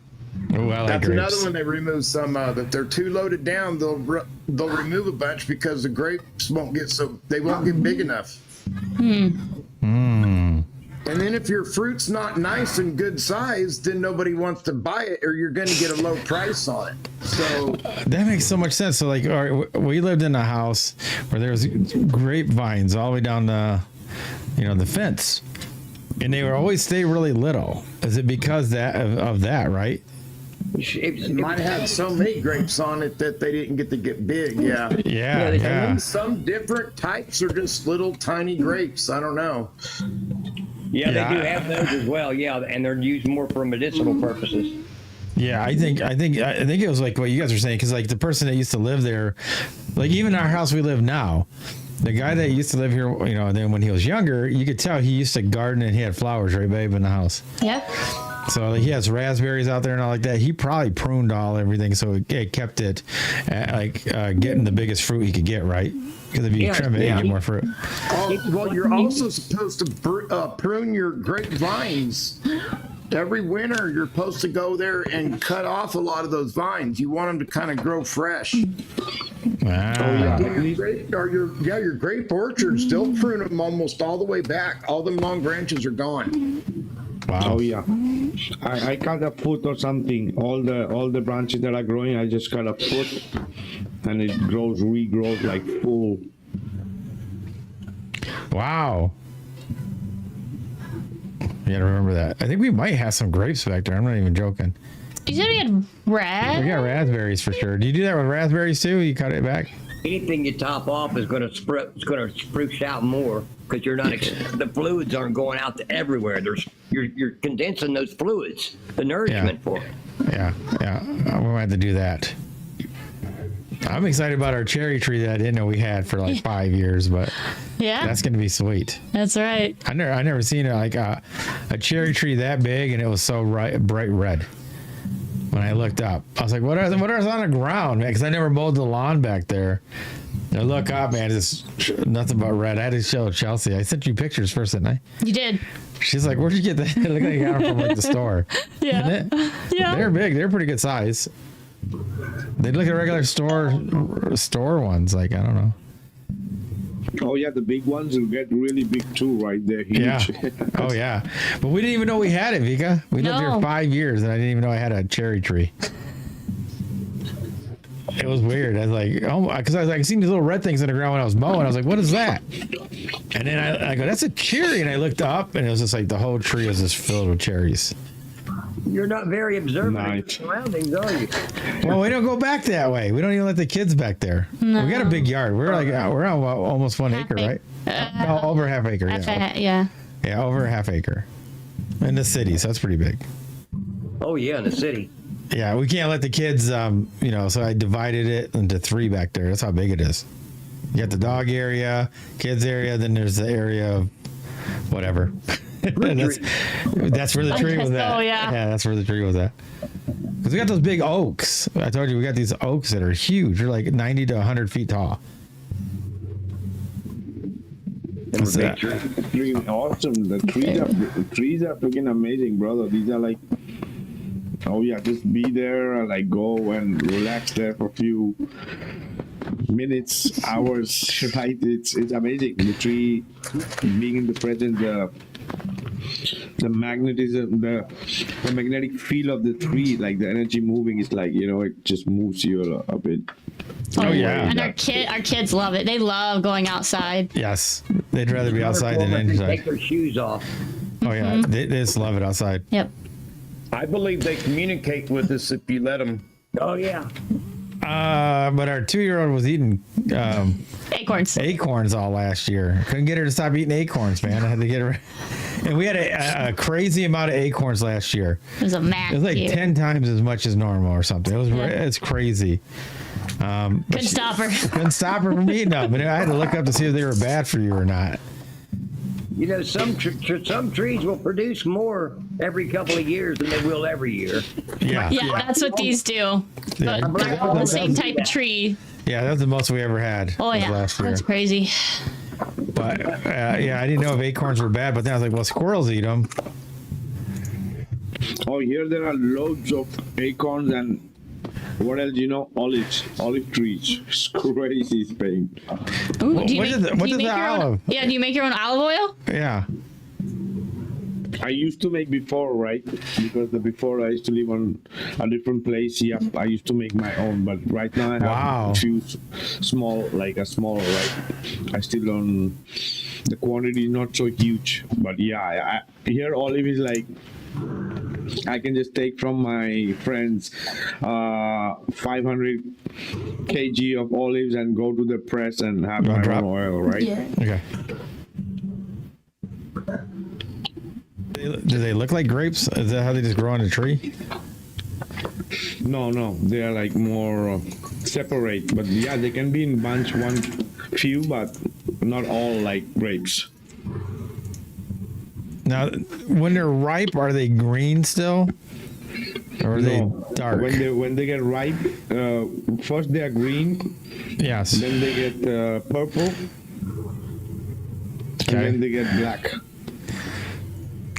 Oh, I like That's grapes. another one they remove some of. If they're too loaded down, they'll remove a bunch because the grapes won't get big enough. And then if your fruit's not nice and good size, then nobody wants to buy it, or you're going to get a low price on it. So that makes so much sense. So like, all right, we lived in a house where there was grapevines all the way down the fence, and they would always stay really little. Is it because of that, right? It might have had so many grapes on it that they didn't get to get big. Yeah. Yeah. And then some different types are just little tiny grapes. I don't know. Yeah, they do have those as well. Yeah, and they're used more for medicinal purposes. Yeah, I think it was like what you guys were saying, because like the person that used to live there, like even our house we live now, the guy that used to live here, then when he was younger, you could tell he used to garden and he had flowers right babe in the house. Yep. So like, he has raspberries out there and all like that. He probably pruned everything so it kept it getting the biggest fruit he could get, right? Because if you trim it, you get more fruit. Well, you're also supposed to prune your grapevines Every winter, you're supposed to go there and cut off a lot of those vines. You want them to kind of grow fresh. Wow. Oh, yeah. Your grape orchard, still prune them almost all the way back. All them long branches are gone. Wow. Oh yeah, I cut a foot or something. All the branches that are growing, I just cut a foot, and it regrows like full. Wow. You gotta remember that. I think we might have some grapes back there. I'm not even joking. You said we had We got raspberries for sure. Do you do that with raspberries too? You cut it back? Anything you top off is going to spruce out more because you're not the fluids aren't going out to everywhere. You're condensing those fluids, the nourishment for it. Yeah. We might have to do that. I'm excited about our cherry tree that I didn't know we had for like 5 years, but Yeah. that's gonna be sweet. That's right. I never seen like a cherry tree that big, and it was so bright red. When I looked up, I was like, what are on the ground, man? Because I never mowed the lawn back there. And I look up, man, it's nothing but red. I had to show Chelsey. I sent you pictures first, didn't I? You did. She's like, where'd you get that? It looked like you got them from like the store. Yeah. Yeah. They're big. They're pretty good size. They look at regular store ones. Like, I don't know. Oh yeah, the big ones will get really big too, right there. Huge. Yeah. Oh yeah. But we didn't even know we had it, Vikka. We lived here 5 years, and I didn't even know I had a cherry tree. It was weird. I was like, oh, because I was like, I seen these little red things in the ground when I was mowing. I was like, what is that? And then I go, that's a cherry. And I looked up, and it was just like the whole tree was just filled with cherries. You're not very observant of your surroundings, are you? Well, we don't go back that way. We don't even let the kids back there. No. We got a big yard. We're on almost 1 acre, right? No, over half acre. Yeah. Yeah, over a half acre. In the city, so that's pretty big. Oh yeah, in the city. Yeah, we can't let the kids, so I divided it into 3 back there. That's how big it is. You got the dog area, kids area, then there's the area of whatever. That's where the tree was at. Oh, yeah. Yeah, that's where the tree was at. Because we got those big oaks. I told you, we got these oaks that are huge. They're like 90 to 100 feet tall. What's that? Awesome. The trees are freaking amazing, brother. These are like, oh yeah, just be there, like go and relax there for a few minutes, hours, right? It's amazing. The tree, being in the present, the magnetism, the magnetic feel of the tree, like the energy moving is like, it just moves you a bit. Oh yeah. And our kids love it. They love going outside. Yes. They'd rather be outside than inside. Take their shoes off. Oh yeah. They just love it outside. Yep. I believe they communicate with us if you let them. Oh yeah. But our 2-year-old was eating acorns all last year. Couldn't get her to stop eating acorns, man. I had to get her. And we had a crazy amount of acorns last year. It was a max. It was like 10 times as much as normal or something. It's crazy. Couldn't stop her. Couldn't stop her from eating them. And I had to look up to see if they were bad for you or not. Some trees will produce more every couple of years than they will every year. Yeah. Yeah, that's what these do. Yeah. But they're all the same type of tree. Yeah, that's the most we ever had. Oh yeah, last year. that's crazy. But yeah, I didn't know if acorns were bad. But then I was like, well, squirrels eat them. Oh, here there are loads of acorns and what else? Olive trees. It's crazy thing. Ooh, do you make your own olive oil? Yeah. I used to make before, right? Because before I used to live on a different place. Yeah, I used to make my own, but right now I have a few small, right? I still don't. The quantity is not so huge, but yeah, here olive is like. I can just take from my friends 500 kg of olives and go to the press and have my own oil, right? Yeah. Okay. Do they look like grapes? Is that how they just grow on a tree? No, they are like more separate. But yeah, they can be in bunch, few, but not all like grapes. Now, when they're ripe, are they green still? Or are they dark? When they get ripe, first they are green. Yes. Then they get purple. And then they get black.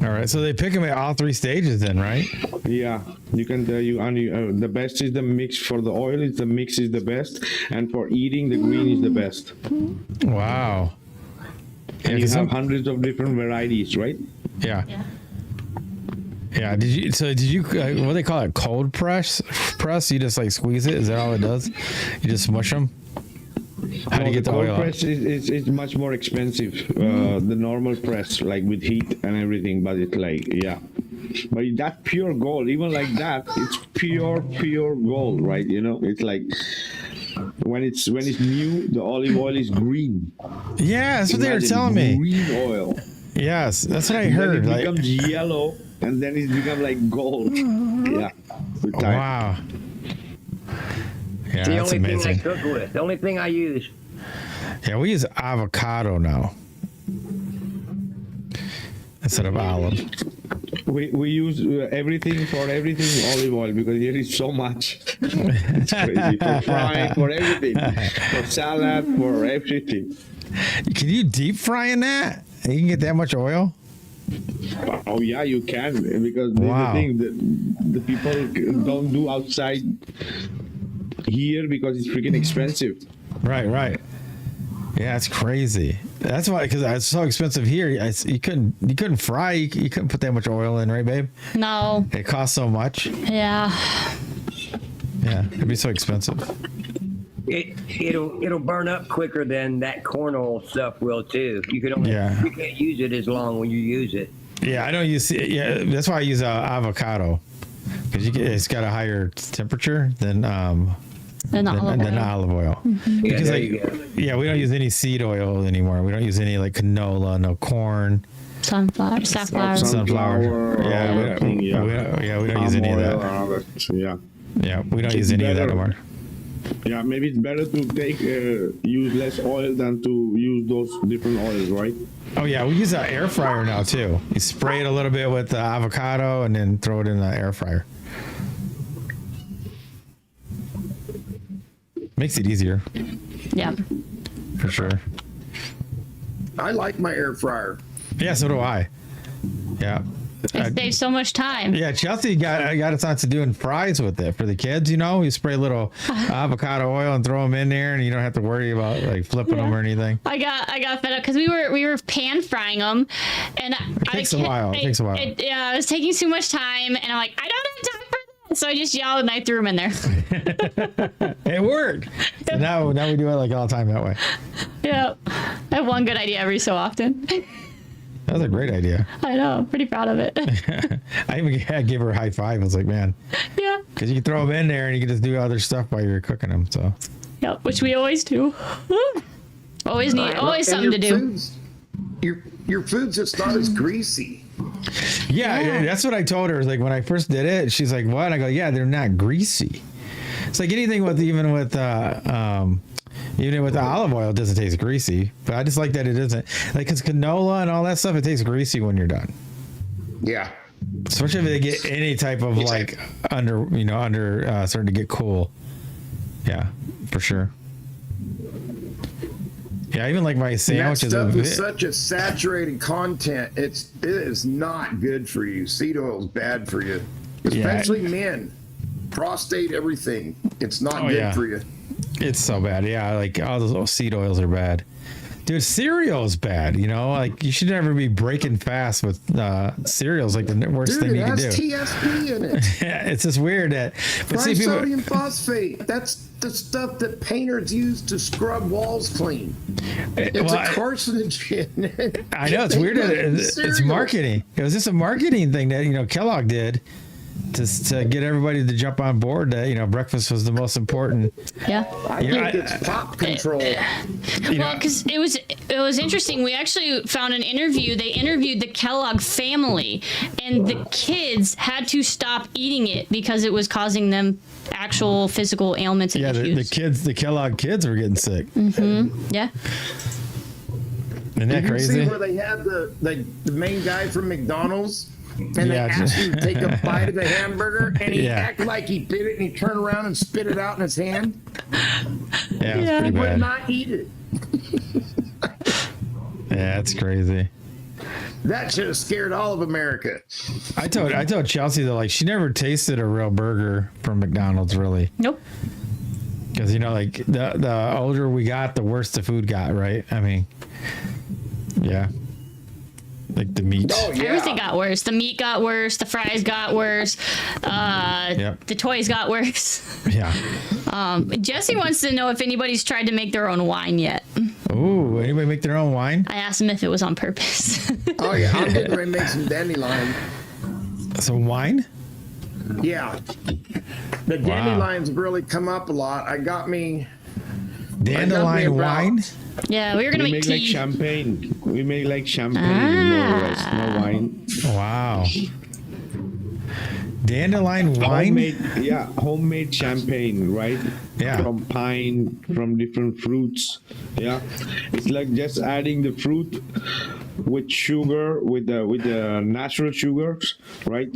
All right, so they pick them at all 3 stages then, right? Yeah, you can the best is the mix for the oil. The mix is the best, and for eating, the green is the best. Wow. And you have hundreds of different varieties, right? Yeah. Yeah. Did you? What do they call it? Cold press? You just like squeeze it? Is that all it does? You just smush them? How do you get the cold oil press is much more expensive. The normal press, like with heat and everything, but it's like, yeah. But that's pure gold. Even like that, it's pure gold, right? You know, it's like when it's new, the olive oil is green. Yeah, that's what they were telling me. Green oil. Yes, that's what I And heard. then it becomes yellow, and then it becomes like gold. Yeah. With time. Wow. Yeah, the that's only amazing. thing I cook with. The only thing I use. Yeah, we use avocado now instead of olive. We use everything for everything olive oil because there is so much. It's crazy. For frying, for everything. For salad, for everything. Can you deep fry in that? You can get that much oil? Oh yeah, you can, because Wow. the thing that the people don't do outside here because it's freaking expensive. Right. Yeah, it's crazy. That's why, because it's so expensive here. You couldn't fry. You couldn't put that much oil in, right, babe? No. It costs so much. Yeah. Yeah, it'd be so expensive. It'll burn up quicker than that corn oil stuff will too. You can't use it as long when you use it. Yeah, I don't use. Yeah, that's why I use avocado, because it's got a higher temperature than olive oil. Mm-hmm. Because we don't use any seed oil anymore. We don't use any like canola, no corn. Sunflower. Yeah, we don't use any of that. Yeah, we don't use any of that anymore. Yeah, maybe it's better to use less oil than to use those different oils, right? Oh yeah, we use an air fryer now too. You spray it a little bit with the avocado and then throw it in the air fryer. Makes it easier. Yeah. For sure. I like my air fryer. Yeah, so do I. Yeah. It saves so much time. Yeah, Chelsey got us onto doing fries with it for the kids. You know, you spray a little avocado oil and throw them in there, and you don't have to worry about like flipping them or anything. I got fed up because we were pan frying them, and It takes a while. Yeah, it was taking too much time, and I'm like, I don't have time for that. So I just yelled and I threw them in there. It worked. So now we do it like all the time that way. Yeah, I have one good idea every so often. That was a great idea. I know. I'm pretty proud of it. I even gave her a high five. I was like, man. Yeah. Because you can throw them in there and you can just do other stuff while you're cooking them. So. Yeah, which we always do. Always something to do. Your food's just not as greasy. Yeah, that's what I told her. Like when I first did it, she's like, "What?" I go, "Yeah, they're not greasy." It's like anything even with the olive oil, it doesn't taste greasy. But I just like that it isn't. Like, because canola and all that stuff, it tastes greasy when you're done. Yeah. Especially if they get any type of starting to get cool. Yeah, for sure. Yeah, even like my sandwiches. That stuff is such a saturated content. It is not good for you. Seed oil is bad for you, especially men. Prostate, everything. It's not good for you. It's so bad. Yeah, like all those seed oils are bad. Dude, cereal is bad. You know, like you should never be breaking fast with cereals. Like the worst thing you can do. It has TSP in it. Yeah, it's just weird that. But see, people, sodium phosphate. That's the stuff that painters use to scrub walls clean. It's a carcinogen. I know it's weird that it's marketing. It was just a marketing thing that Kellogg did. To get everybody to jump on board that breakfast was the most important. Yeah, I think it's pop control. Well, because it was interesting. We actually found an interview. They interviewed the Kellogg family, and the kids had to stop eating it because it was causing them actual physical ailments and issues. the Kellogg kids were getting sick. Mm-hmm. Yeah. Isn't that crazy? You see where they had the main guy from McDonald's? And they asked him to take a bite of the hamburger, and he acted like he did it, and he turned around and spit it out in his hand. Yeah, he would not eat it. Yeah, it's crazy. That should have scared all of America. I told Chelsey that like she never tasted a real burger from McDonald's really. Nope. Because like the older we got, the worse the food got, right? I mean, yeah. Like the meat. Oh, yeah. Everything got worse. The meat got worse. The fries got worse. The toys got worse. Yeah. Jesse wants to know if anybody's tried to make their own wine yet. Oh, anybody make their own wine? I asked him if it was on purpose. Oh yeah, I'm getting ready to make some dandelion. Some wine? Yeah. The dandelions have really come up a lot. I got me dandelion wine? Yeah, we were gonna make tea. like champagne. We make like champagne, more or less, no wine. Wow. Dandelion wine? Homemade champagne, right? Yeah. From pine, from different fruits. Yeah. It's like just adding the fruit with sugar, with the natural sugars, right?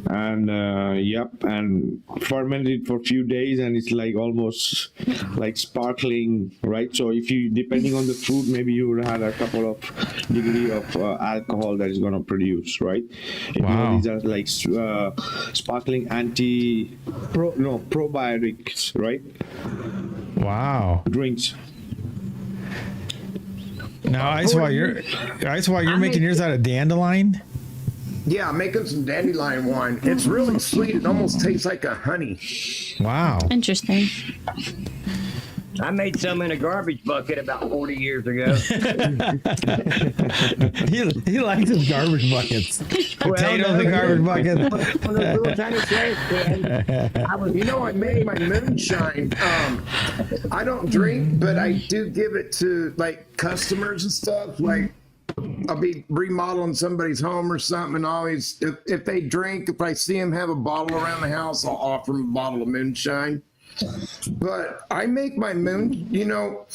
And and ferment it for a few days, and it's like almost like sparkling, right? So if you, depending on the fruit, maybe you would have a couple of degree of alcohol that is going to produce, right? Wow. These are like sparkling probiotics, right? Wow. Drinks. Now, Ice, while you're making yours out of dandelion? Yeah, I'm making some dandelion wine. It's really sweet. It almost tastes like a honey. Wow. Interesting. I made some in a garbage bucket about 40 years ago. he likes his garbage buckets. Potatoes in garbage buckets. One of those little tiny trash cans. I made my moonshine. I don't drink, but I do give it to like customers and stuff. Like I'll be remodeling somebody's home or something, and always if they drink, if I see them have a bottle around the house, I'll offer them a bottle of moonshine. But I make my you go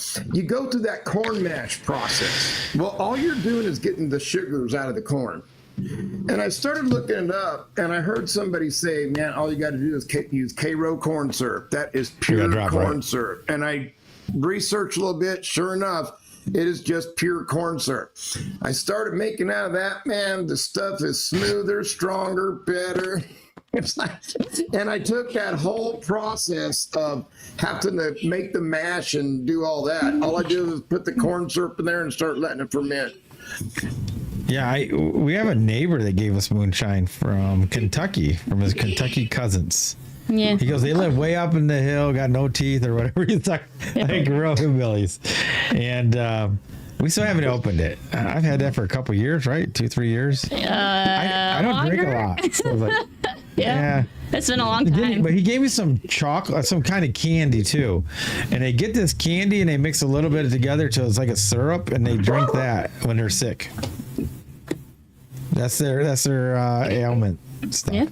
through that corn mash process. Well, all you're doing is getting the sugars out of the corn. And I started looking it up, and I heard somebody say, man, all you got to do is use K-Row corn syrup. That is pure corn syrup. And I researched a little bit. Sure enough, it is just pure corn syrup. I started making out of that, man. The stuff is smoother, stronger, better. It's like, and I took that whole process of having to make the mash and do all that. All I do is put the corn syrup in there and start letting it ferment. Yeah, we have a neighbor that gave us moonshine from Kentucky, from his Kentucky cousins. Yeah. He goes, they live way up in the hill, got no teeth or whatever. He's like real hillbillies. And we still haven't opened it. I've had that for a couple years, right? 2-3 years. I don't drink a lot. So I was like, yeah. It's been a long time. But he gave me some chocolate, some kind of candy too. And they get this candy and they mix a little bit together till it's like a syrup, and they drink that when they're sick. That's their ailment stuff. Yeah.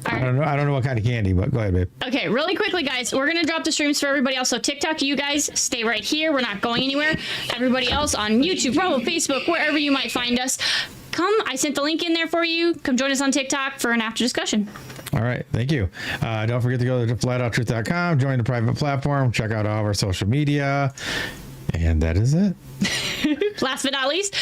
I don't know what kind of candy, but go ahead, babe. Okay, really quickly, guys, we're gonna drop the streams for everybody else. So TikTok, you guys stay right here. We're not going anywhere. Everybody else on YouTube, Rumble, Facebook, wherever you might find us, come. I sent the link in there for you. Come join us on TikTok for an after discussion. All right, thank you. Don't forget to go to flatouttruth.com, join the private platform, check out all of our social media, and that is it. Last but not least,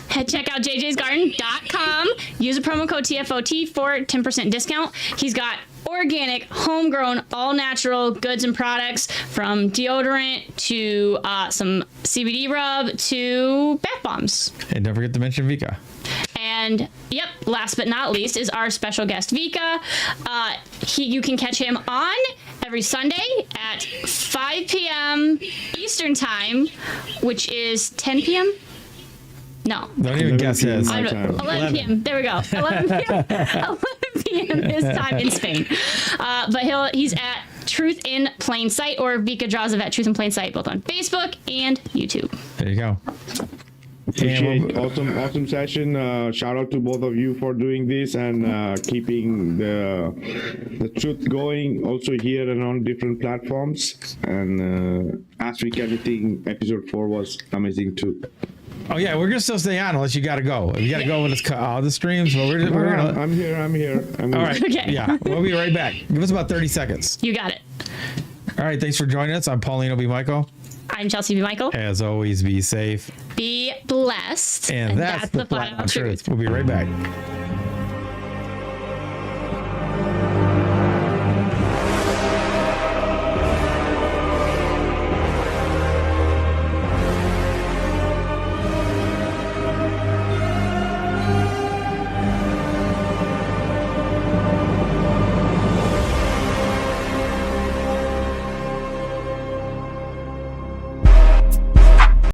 check out jjsgarden.com. Use the promo code TFOT for 10% discount. He's got organic, homegrown, all natural goods and products, from deodorant to some CBD rub to bath bombs. And don't forget to mention Vikka. And yep, last but not least is our special guest Vikka. You can catch him on every Sunday at 5 p.m. Eastern time, which is 10 p.m. No. Don't even guess his. 11 p.m. There we go. 11 p.m. 11 p.m. his time in Spain. But he's at Truth in Plain Sight, or Vikka Draws at Truth in Plain Sight, both on Facebook and YouTube. There you go. Appreciate awesome session. Shout out to both of you for doing this and keeping the truth going also here and on different platforms. And Ask Week Anything episode 4 was amazing too. Oh yeah, we're gonna still stay on unless you gotta go. You gotta go when it's cut all the streams. But we're gonna. I'm here. All right. Okay. Yeah, we'll be right back. Give us about 30 seconds. You got it. All right. Thanks for joining us. I'm Paulino B Michael. I'm Chelsey B Michael. As always, be safe. Be blessed. And that's the flat out truth. We'll be right back.